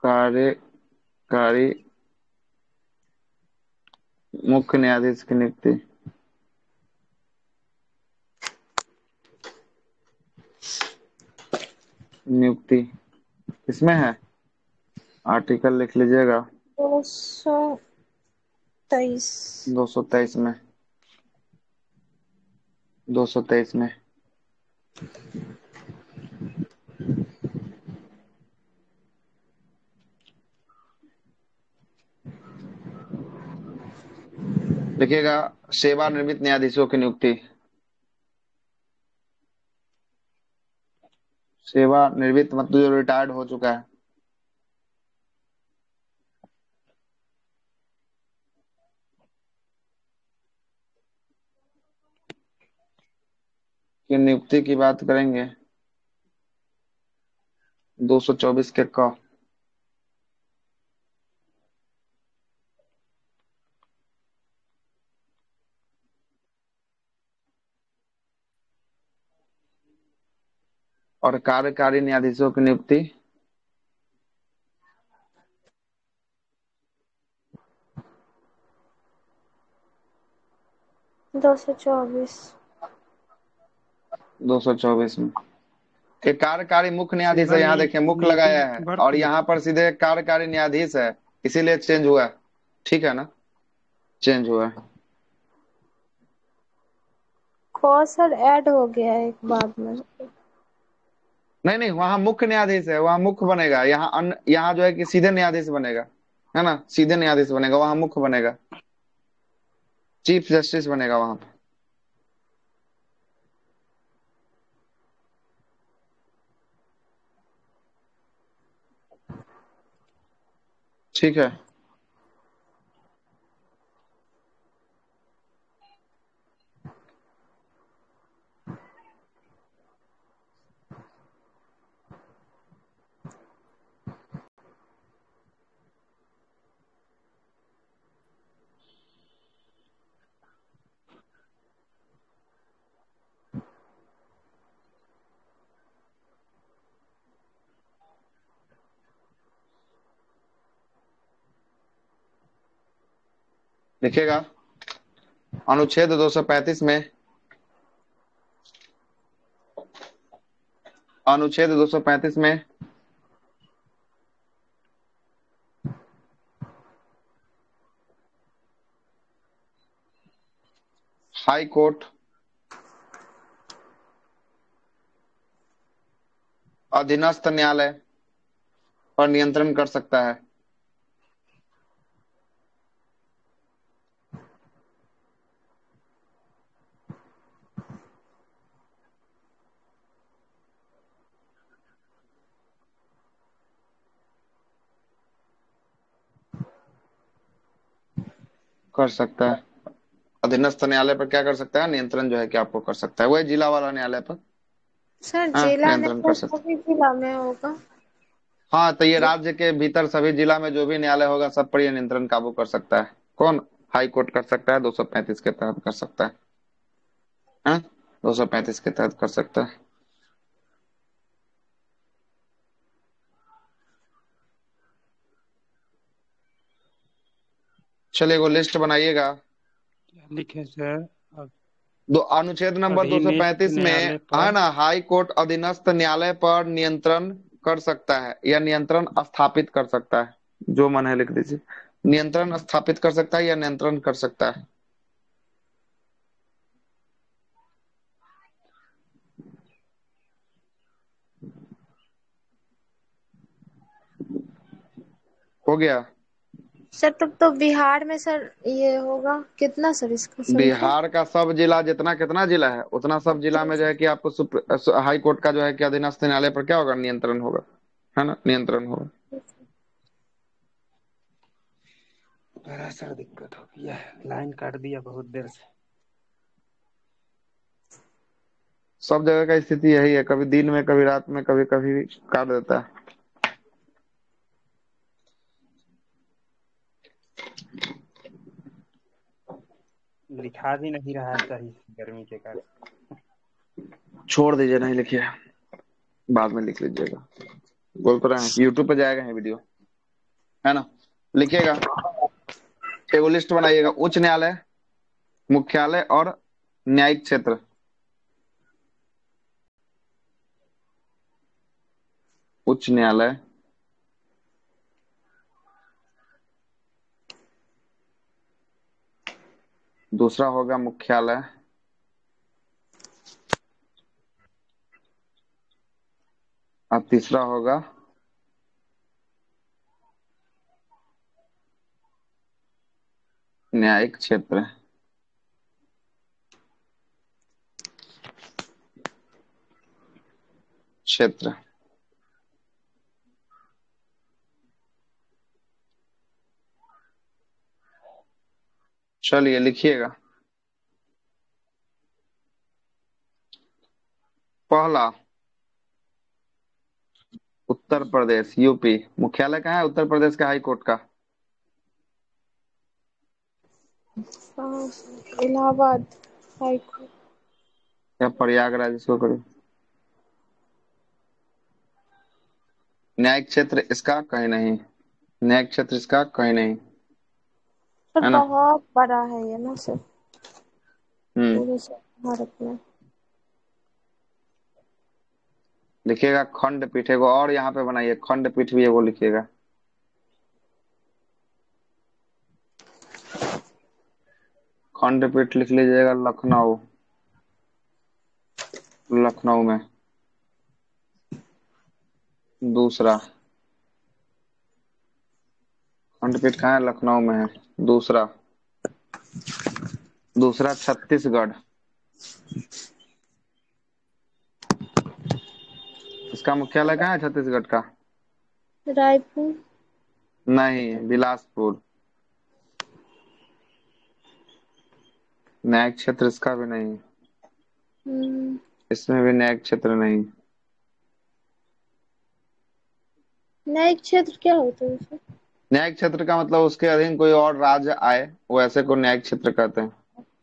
कार्यकारी मुख्य न्यायाधीश की नियुक्ति। नियुक्ति इसमें है, आर्टिकल लिख लीजिएगा 223। 223 में, 223 में। लिखिएगा सेवानिवृत्त न्यायाधीशों की नियुक्ति, सेवानिवृत्त मतलब जो रिटायर्ड हो चुका है। की नियुक्ति की बात करेंगे 224 के क। और कार्यकारी न्यायाधीशों की नियुक्ति 224। 224 में। एक कार्यकारी मुख्य न्यायाधीश है, यहाँ देखिए मुख्य सेवानिवृत्ति लगाया है, वर्ष और यहाँ पर सीधे कार्यकारी न्यायाधीश है, इसीलिए चेंज हुआ है। ठीक है ना, चेंज हुआ है। को सर ऐड हो गया है एक बाद में। नहीं नहीं, वहां मुख्य न्यायाधीश है, वहां मुख्य बनेगा, यहाँ यहाँ जो है कि सीधे न्यायाधीश बनेगा, है ना, सीधे न्यायाधीश बनेगा, वहां मुख्य बनेगा, चीफ जस्टिस बनेगा वहां पे। ठीक है। लिखिएगा अनुच्छेद 235 में, अनुच्छेद 235 में हाई कोर्ट अधीनस्थ न्यायालय पर नियंत्रण कर सकता है। कर सकता है, अधीनस्थ न्यायालय पर क्या कर सकता है, नियंत्रण जो है कि आपको कर सकता है, वही जिला वाला न्यायालय पर, सर हाँ, जिला नियंत्रण कर न्यायालय सकता है। सभी जिला में होगा। हाँ, तो ये राज्य के भीतर सभी जिला में जो भी न्यायालय होगा सब पर ये नियंत्रण काबू कर सकता है। कौन? हाई कोर्ट कर सकता है, 235 के तहत कर सकता है, हाँ, 235 के तहत कर सकता है। चलिए वो लिस्ट बनाइएगा। क्या लिखे सर? अब अनुच्छेद नंबर अधीनस्थ 235 में न्यायालय है पर ना, हाई कोर्ट अधीनस्थ न्यायालय पर नियंत्रण कर सकता है या नियंत्रण स्थापित कर सकता है, जो मन है लिख दीजिए। नियंत्रण स्थापित कर सकता है या नियंत्रण कर सकता है। हो गया। सर तब तो बिहार में सर ये होगा कितना सर इसका संख्या? बिहार का सब जिला, जितना कितना जिला है उतना सब जिला में जो है कि आपको हाई कोर्ट का जो है कि अधीनस्थ न्यायालय पर क्या होगा, नियंत्रण होगा, है ना, नियंत्रण होगा। बड़ा सर दिक्कत हो गया है, लाइन काट दिया बहुत देर से। सब जगह का स्थिति यही है, कभी दिन में, कभी रात में, कभी कभी भी काट देता है। लिखा भी नहीं रहा है सही गर्मी के कारण। छोड़ दीजिए, नहीं लिखिए, बाद में लिख लीजिएगा। बोल तो रहे हैं यूट्यूब पे जाएगा है वीडियो, है ना। लिखिएगा, एगो लिस्ट बनाइएगा, उच्च न्यायालय, मुख्यालय और न्यायिक क्षेत्र। उच्च न्यायालय, दूसरा होगा मुख्यालय, और तीसरा होगा न्यायिक क्षेत्र। क्षेत्र, चलिए लिखिएगा। पहला, उत्तर प्रदेश यूपी। मुख्यालय कहाँ है उत्तर प्रदेश का हाई कोर्ट का? Allahabad high court. या प्रयागराज, इसको करो। न्यायिक क्षेत्र इसका कहीं नहीं, न्यायिक क्षेत्र इसका कहीं नहीं, सर है ना। बहुत बड़ा है ये ना सर, हम्म, पूरे सर भारत में। लिखिएगा खंडपीठ। एगो और यहाँ पे बनाइए, खंडपीठ भी एगो लिखिएगा। खंडपीठ लिख लीजिएगा लखनऊ, लखनऊ में। दूसरा खंडपीठ कहाँ है? लखनऊ में है। दूसरा, दूसरा छत्तीसगढ़। इसका मुख्यालय कहाँ है छत्तीसगढ़ का? रायपुर। नहीं, बिलासपुर। न्यायिक क्षेत्र इसका भी नहीं, हम्म, इसमें भी न्यायिक क्षेत्र नहीं। न्यायिक क्षेत्र क्या होता है सर? न्यायिक क्षेत्र का मतलब उसके अधीन कोई और राज्य आए, वो ऐसे को न्यायिक क्षेत्र कहते हैं,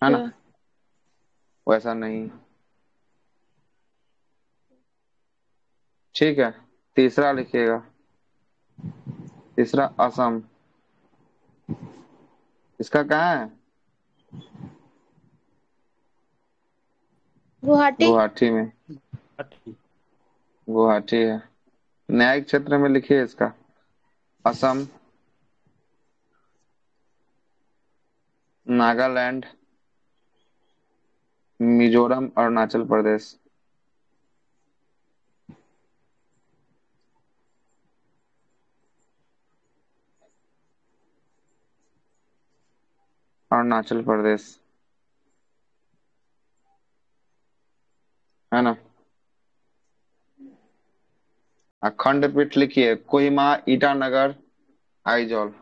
है ना। क्या? वैसा नहीं, ठीक है। तीसरा लिखिएगा, तीसरा असम। इसका कहाँ है? गुवाहाटी। गुवाहाटी में, गुवाहाटी है। न्यायिक क्षेत्र में लिखिए इसका, असम, नागालैंड, मिजोरम, अरुणाचल प्रदेश। अरुणाचल प्रदेश, है ना। खंडपीठ लिखिए, कोहिमा, ईटानगर, आइजॉल।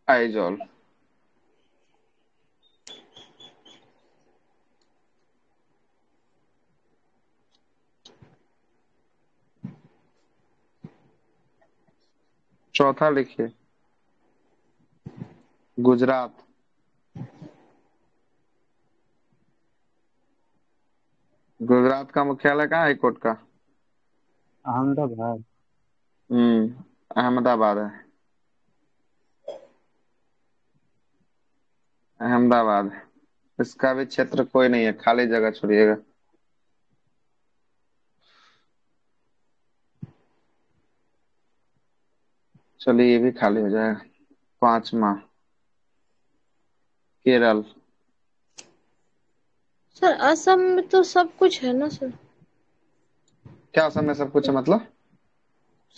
आइजॉल। चौथा लिखिए, गुजरात। गुजरात का मुख्यालय कहाँ है हाईकोर्ट का? अहमदाबाद। अहमदाबाद है, अहमदाबाद। इसका भी क्षेत्र कोई नहीं है, खाली जगह छोड़िएगा। चलिए ये भी खाली हो जाएगा। पांचवा, केरल। सर असम में तो सब कुछ है ना सर? क्या असम में सब कुछ है मतलब?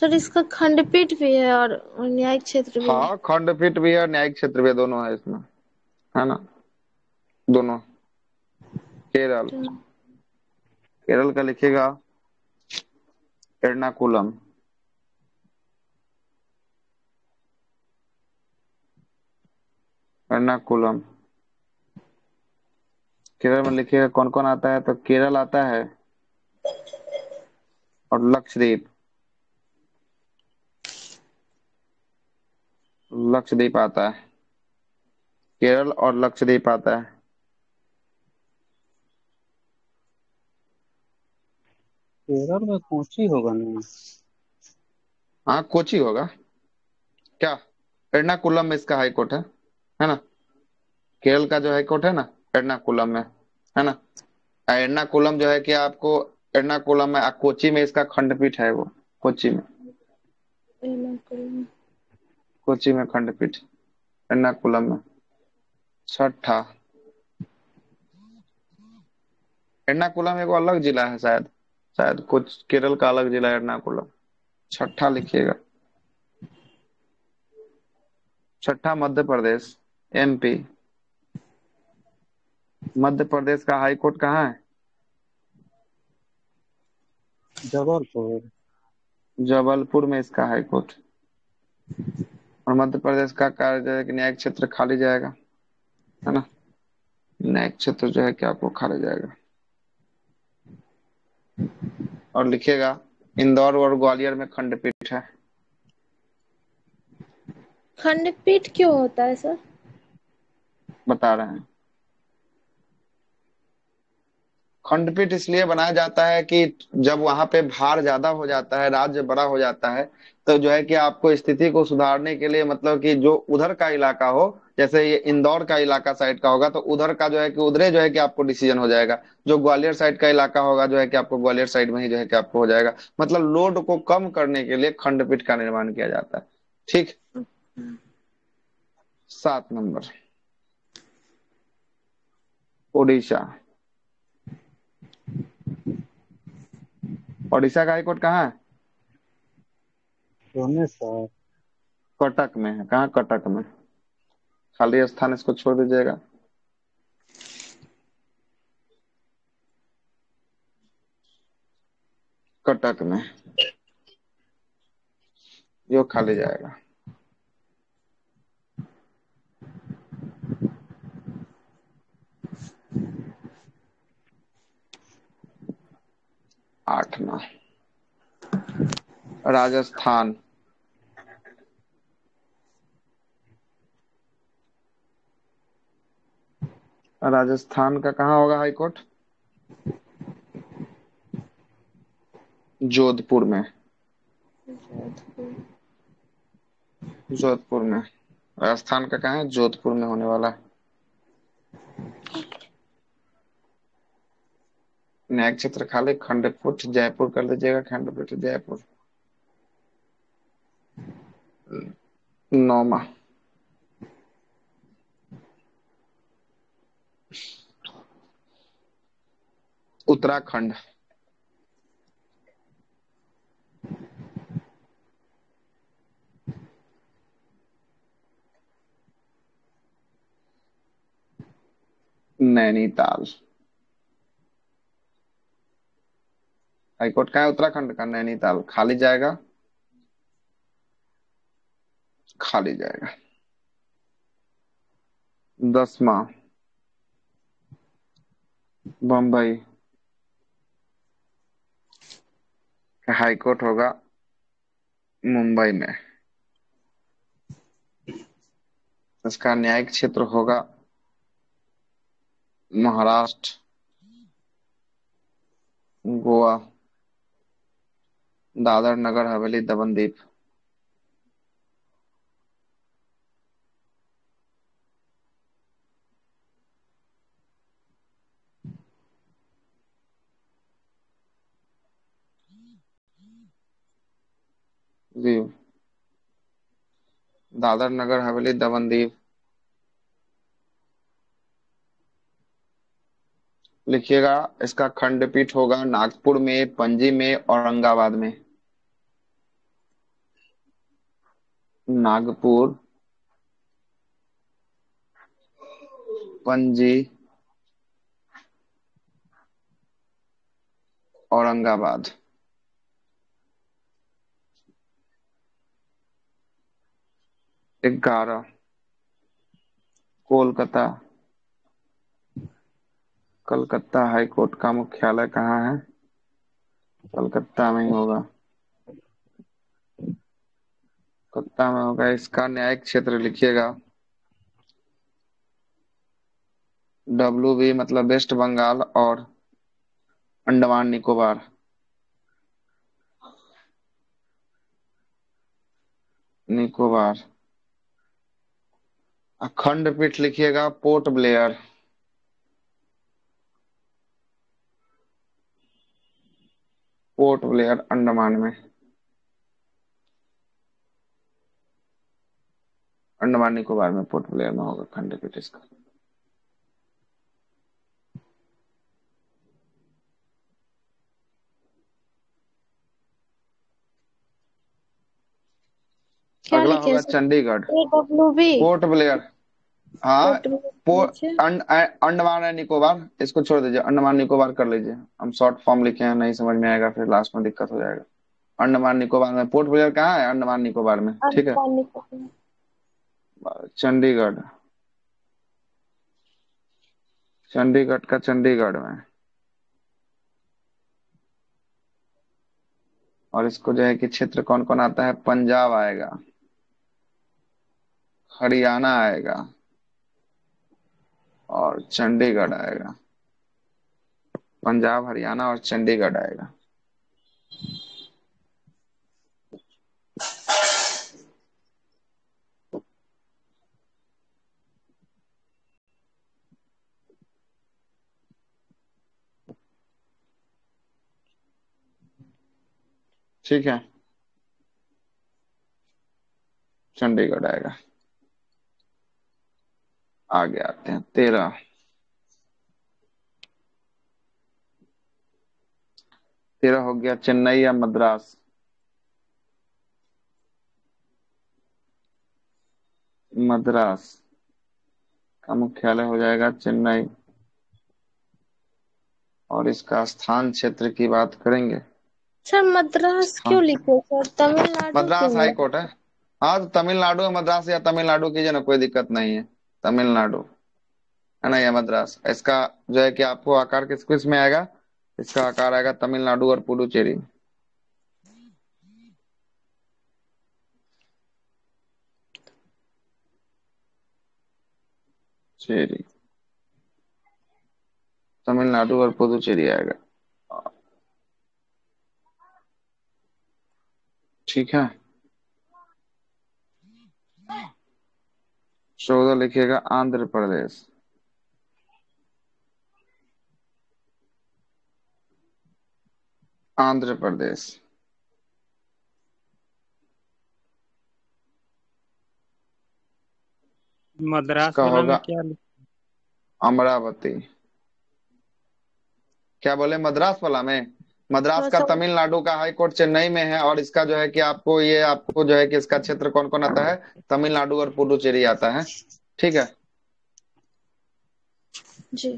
सर इसका खंडपीठ भी है और न्यायिक क्षेत्र भी है। हाँ, खंडपीठ भी है, न्यायिक क्षेत्र भी है, दोनों है इसमें, है ना। दोनों। केरल, केरल का लिखिएगा एर्नाकुलम। एर्नाकुलम। केरल में लिखिएगा कौन कौन आता है, तो केरल आता है और लक्षद्वीप। लक्षद्वीप आता है, केरल और लक्षद्वीप आता है। केरल में कोची होगा नहीं। हाँ कोची होगा क्या। एर्नाकुलम में इसका हाई कोर्ट है ना। केरल का जो हाई कोर्ट है ना, एर्नाकुलम में है ना। एर्नाकुलम जो है कि आपको, एर्नाकुलम में कोची में इसका खंडपीठ है वो। कोची में, एर्नाकुलम। कोची में खंडपीठ, एर्नाकुलम में। छठा, एर्नाकुलम एक अलग जिला है शायद, शायद कुछ केरल का अलग जिला है एर्नाकुलम। छठा लिखिएगा, छठा मध्य प्रदेश, एमपी। मध्य प्रदेश का हाई कोर्ट कहाँ है। जबलपुर। जबलपुर में इसका हाई कोर्ट। और मध्य प्रदेश का कार्य जो है कि न्यायिक क्षेत्र खाली जाएगा, है ना। न्यायिक क्षेत्र जो है कि आपको खाली जाएगा। और लिखिएगा इंदौर और ग्वालियर में खंडपीठ है। खंडपीठ क्यों होता है सर? बता रहे हैं, खंडपीठ इसलिए बनाया जाता है कि जब वहां पे भार ज्यादा हो जाता है, राज्य बड़ा हो जाता है, तो जो है कि आपको स्थिति को सुधारने के लिए, मतलब कि जो उधर का इलाका हो, जैसे ये इंदौर का इलाका साइड का होगा तो उधर का जो है कि उधरे जो है कि आपको डिसीजन हो जाएगा। जो ग्वालियर साइड का इलाका होगा जो है कि आपको ग्वालियर साइड में ही जो है कि आपको हो जाएगा। मतलब लोड को कम करने के लिए खंडपीठ का निर्माण किया जाता है। ठीक। 7 नंबर, उड़ीसा। उड़ीसा का हाईकोर्ट कहाँ है। भुवनेश्वर। कटक में है। कहाँ, कटक में। खाली स्थान इसको छोड़ दीजिएगा। कटक में, यो खाली जाएगा। आठवां, राजस्थान। राजस्थान का कहाँ होगा हाई कोर्ट। जोधपुर में। जोधपुर। जोधपुर में, राजस्थान का कहाँ है, जोधपुर में होने वाला है। न्यायिक क्षेत्र खाली, खंडपीठ जयपुर कर लीजिएगा, खंडपीठ जयपुर। 9वां, उत्तराखंड। नैनीताल। हाईकोर्ट कहाँ है उत्तराखंड का, नैनीताल। खाली जाएगा, खाली जाएगा। 10वां, बम्बई। हाईकोर्ट होगा मुंबई में। इसका न्यायिक क्षेत्र होगा महाराष्ट्र, गोवा, दादर नगर हवेली, दमन दीव। दीव, दादर नगर हवेली, दमन दीव। लिखिएगा इसका खंडपीठ होगा नागपुर में, पणजी में, औरंगाबाद में। नागपुर, पणजी औरंगाबाद। 11 कोलकाता। कलकत्ता हाई कोर्ट का मुख्यालय कहाँ है? कलकत्ता में ही होगा। कलकत्ता में होगा। इसका न्यायिक क्षेत्र लिखिएगा WB मतलब वेस्ट बंगाल और अंडमान निकोबार। निकोबार। खंडपीठ लिखिएगा port Blair. Port Blair Andaman में। अंडमान निकोबार में पोर्ट ब्लेयर में होगा खंडपीठ इसका। क्या अगला लिखे होगा सर? चंडीगढ़। AWB पोर्ट ब्लेयर। हाँ। Port port Andaman and Nicobar इसको छोड़ दीजिए, अंडमान निकोबार कर लीजिए। हम शॉर्ट फॉर्म लिखे हैं, नहीं समझ में आएगा फिर लास्ट में दिक्कत हो जाएगा। अंडमान निकोबार में पोर्ट ब्लेयर कहाँ है? अंडमान निकोबार में, ठीक है। अंडमान निकोबार। चंडीगढ़। चंडीगढ़ का चंडीगढ़ में। और इसको जो है कि क्षेत्र कौन कौन आता है? पंजाब आएगा, हरियाणा आएगा और चंडीगढ़ आएगा। पंजाब, हरियाणा और चंडीगढ़ आएगा। ठीक है, चंडीगढ़ आएगा। आगे आते हैं 13। 13 हो गया चेन्नई या मद्रास। मद्रास का मुख्यालय हो जाएगा चेन्नई। और इसका स्थान क्षेत्र की बात करेंगे। सर मद्रास क्यों लिखे सर? तमिलनाडु मद्रास क्यों हाई है? कोर्ट है। हाँ तो तमिलनाडु है, मद्रास या तमिलनाडु कीजिए ना, कोई दिक्कत नहीं है। तमिलनाडु है ना, या मद्रास। इसका जो है कि आपको आकार किस में आएगा? इसका आकार आएगा तमिलनाडु और पुडुचेरी। चेरी, तमिलनाडु और पुडुचेरी आएगा। ठीक है। 14 लिखिएगा आंध्र प्रदेश। आंध्र प्रदेश। मद्रास इसका वाला में होगा क्या अमरावती। क्या बोले? मद्रास वाला में, मद्रास थोड़ा का सा तमिलनाडु का हाई कोर्ट चेन्नई में है। और इसका जो है कि आपको जो है कि इसका क्षेत्र कौन कौन आता है? तमिलनाडु और पुडुचेरी आता है। ठीक है। जी।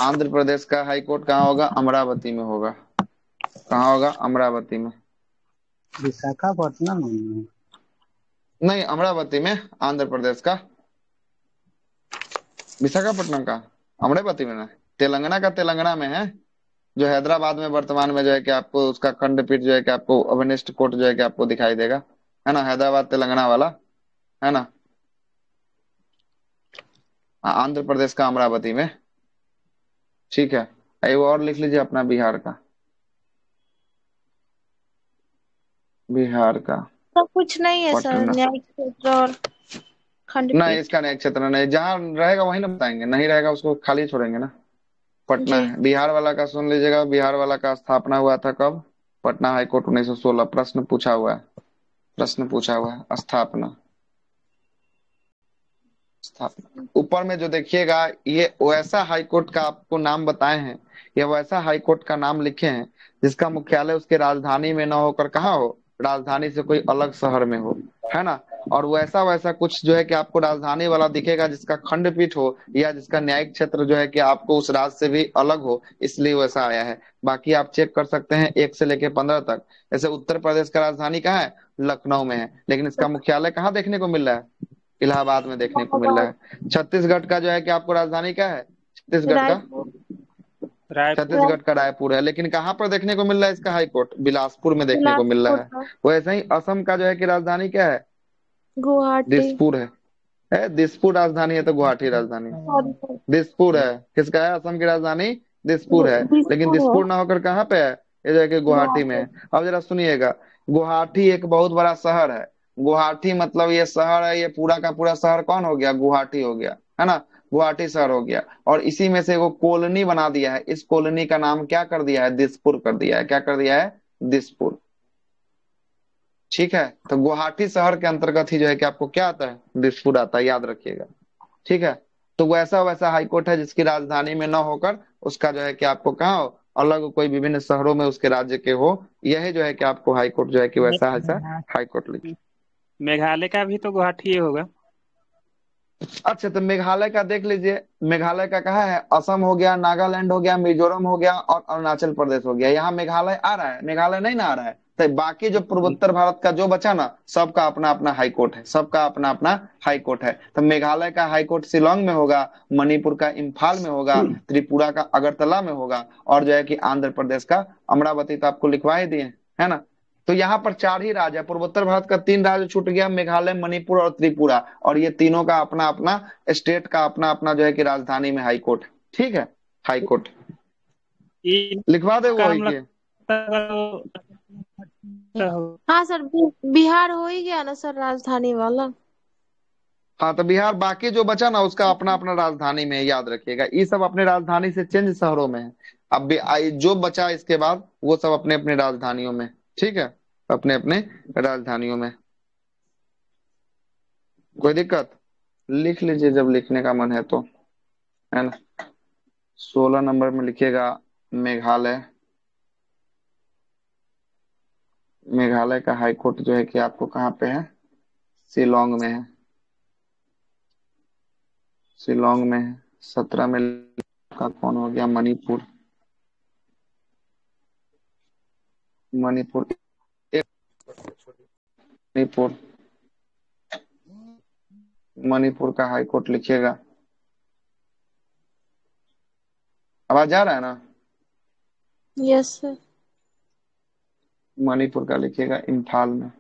आंध्र प्रदेश का हाई कोर्ट कहाँ होगा? अमरावती में होगा। कहाँ होगा? अमरावती में। विशाखापट्टनम में। नहीं, अमरावती में। आंध्र प्रदेश का विशाखापट्टनम का अमरावती में ना, तेलंगाना का तेलंगाना में है। जो हैदराबाद में वर्तमान में जो है कि आपको उसका खंडपीठ जो है कि आपको अवेनिस्ट कोर्ट जो है कि आपको दिखाई देगा, है ना, हैदराबाद तेलंगाना वाला, है ना। आंध्र प्रदेश का अमरावती में। ठीक है। एक और लिख लीजिए अपना बिहार का। बिहार का सब कुछ नहीं है सर, पटना। न्यायिक क्षेत्र और नहीं, खंडपीठ। इसका नहीं क्षेत्र नहीं, जहां रहेगा वही ना बताएंगे, नहीं रहेगा उसको खाली छोड़ेंगे ना। पटना जी। है। बिहार वाला का सुन लीजिएगा, बिहार वाला का स्थापना हुआ था कब? पटना हाईकोर्ट 1916। प्रश्न पूछा हुआ है, प्रश्न पूछा हुआ है। स्थापना, स्थापना। ऊपर में जो देखिएगा ये वैसा हाईकोर्ट का आपको नाम बताए हैं, या वैसा हाईकोर्ट का नाम लिखे हैं जिसका मुख्यालय उसके राजधानी में ना होकर कहाँ हो? राजधानी से कोई अलग शहर में हो, है ना। और वैसा वैसा कुछ जो है कि आपको राजधानी वाला दिखेगा जिसका खंडपीठ हो या जिसका न्यायिक क्षेत्र जो है कि आपको उस राज्य से भी अलग हो, इसलिए वैसा आया है। बाकी आप चेक कर सकते हैं 1 से लेके 15 तक। जैसे उत्तर प्रदेश का राजधानी कहाँ है? लखनऊ में है, लेकिन इसका मुख्यालय कहाँ देखने को मिल रहा है? इलाहाबाद में देखने को मिल रहा है। छत्तीसगढ़ का जो है कि आपको राजधानी क्या है? छत्तीसगढ़ का रायपुर। रायपुर। छत्तीसगढ़ का रायपुर है, लेकिन कहाँ पर देखने को मिल रहा है इसका हाईकोर्ट? बिलासपुर में देखने को मिल रहा बिलासपुर है। का। वैसे ही असम का जो है कि राजधानी क्या है? गुवाहाटी। दिसपुर है दिसपुर राजधानी है तो गुवाहाटी राजधानी है। सॉरी, दिसपुर है, किसका है? असम की राजधानी दिसपुर है, लेकिन दिसपुर है। दिसपुर ना होकर कहाँ पे है? ये जो है कि गुवाहाटी में गुवाहाटी। है। अब जरा सुनिएगा, गुवाहाटी एक बहुत बड़ा शहर है। गुवाहाटी मतलब ये शहर है, ये पूरा का पूरा शहर कौन हो गया? गुवाहाटी हो गया, है ना? गुवाहाटी शहर हो गया, और इसी में से वो कॉलोनी बना दिया है। इस कॉलोनी का नाम क्या कर दिया है? दिसपुर कर दिया है। क्या कर दिया है? दिसपुर। ठीक है, तो गुवाहाटी शहर के अंतर्गत ही जो है कि आपको क्या आता है? दिसपुर आता है, याद रखिएगा। ठीक है, तो वैसा वैसा हाईकोर्ट है जिसकी राजधानी में न होकर उसका जो है कि आपको कहाँ हो? अलग कोई विभिन्न शहरों में उसके राज्य के हो, यही जो है कि आपको हाईकोर्ट जो है कि वैसा ऐसा हाईकोर्ट लिखे। मेघालय का भी तो गुवाहाटी ही होगा। अच्छा, तो मेघालय का देख लीजिए। मेघालय का कहाँ है? असम हो गया, नागालैंड हो गया, मिजोरम हो गया और अरुणाचल प्रदेश हो गया। यहाँ मेघालय आ रहा है? मेघालय नहीं ना आ रहा है। तो बाकी जो पूर्वोत्तर भारत का जो बचा ना, सबका अपना अपना हाई कोर्ट है, सबका अपना अपना हाई कोर्ट है। तो मेघालय का हाई कोर्ट शिलोंग में होगा, मणिपुर का इम्फाल में होगा, त्रिपुरा का अगरतला में होगा, और जो है कि आंध्र प्रदेश का अमरावती। तो आपको लिखवा ही दिए, है ना? तो यहाँ पर 4 ही राज्य है। पूर्वोत्तर भारत का 3 राज्य छूट गया, मेघालय, मणिपुर और त्रिपुरा, और ये तीनों का अपना अपना स्टेट का अपना अपना जो है कि राजधानी में हाई कोर्ट है। ठीक है, हाई कोर्ट लिखवा दे वो का ही हम के। हाँ सर, बिहार हो ही गया ना सर राजधानी वाला। हाँ, तो बिहार बाकी जो बचा ना उसका अपना अपना राजधानी में है, याद रखिएगा। ये सब अपने राजधानी से चेंज शहरों में है। अब जो बचा इसके बाद वो सब अपने अपने राजधानियों में। ठीक है, अपने अपने राजधानियों में। कोई दिक्कत? लिख लीजिए जब लिखने का मन है तो, है ना? 16 नंबर में लिखिएगा मेघालय। मेघालय का हाई कोर्ट जो है कि आपको कहाँ पे है? शिलोंग में है। शिलोंग में है। 17 में का कौन हो गया? मणिपुर। मणिपुर मणिपुर मणिपुर का हाई कोर्ट लिखिएगा। आवाज आ रहा है ना? Yes sir. मणिपुर का लिखिएगा इम्फाल में।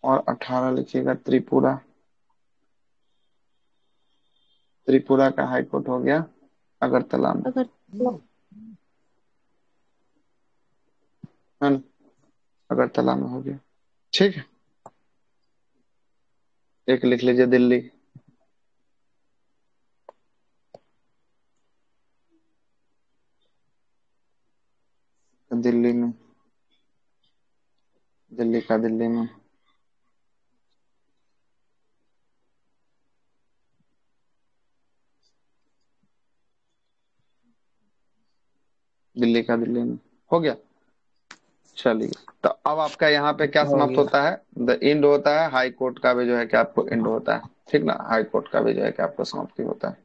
और 18 लिखिएगा त्रिपुरा। त्रिपुरा का हाई कोर्ट हो गया अगरतला में, अगर है ना? अगरतला में हो गया। ठीक है, एक लिख लीजिए दिल्ली। दिल्ली में, दिल्ली का दिल्ली में। दिल्ली का दिल्ली में हो गया। चलिए, तो अब आपका यहाँ पे क्या हो समाप्त गया। होता है? द एंड होता है। हाई कोर्ट का भी जो है कि आपको एंड होता है। ठीक ना? हाई कोर्ट का भी जो है कि आपको समाप्ति होता है।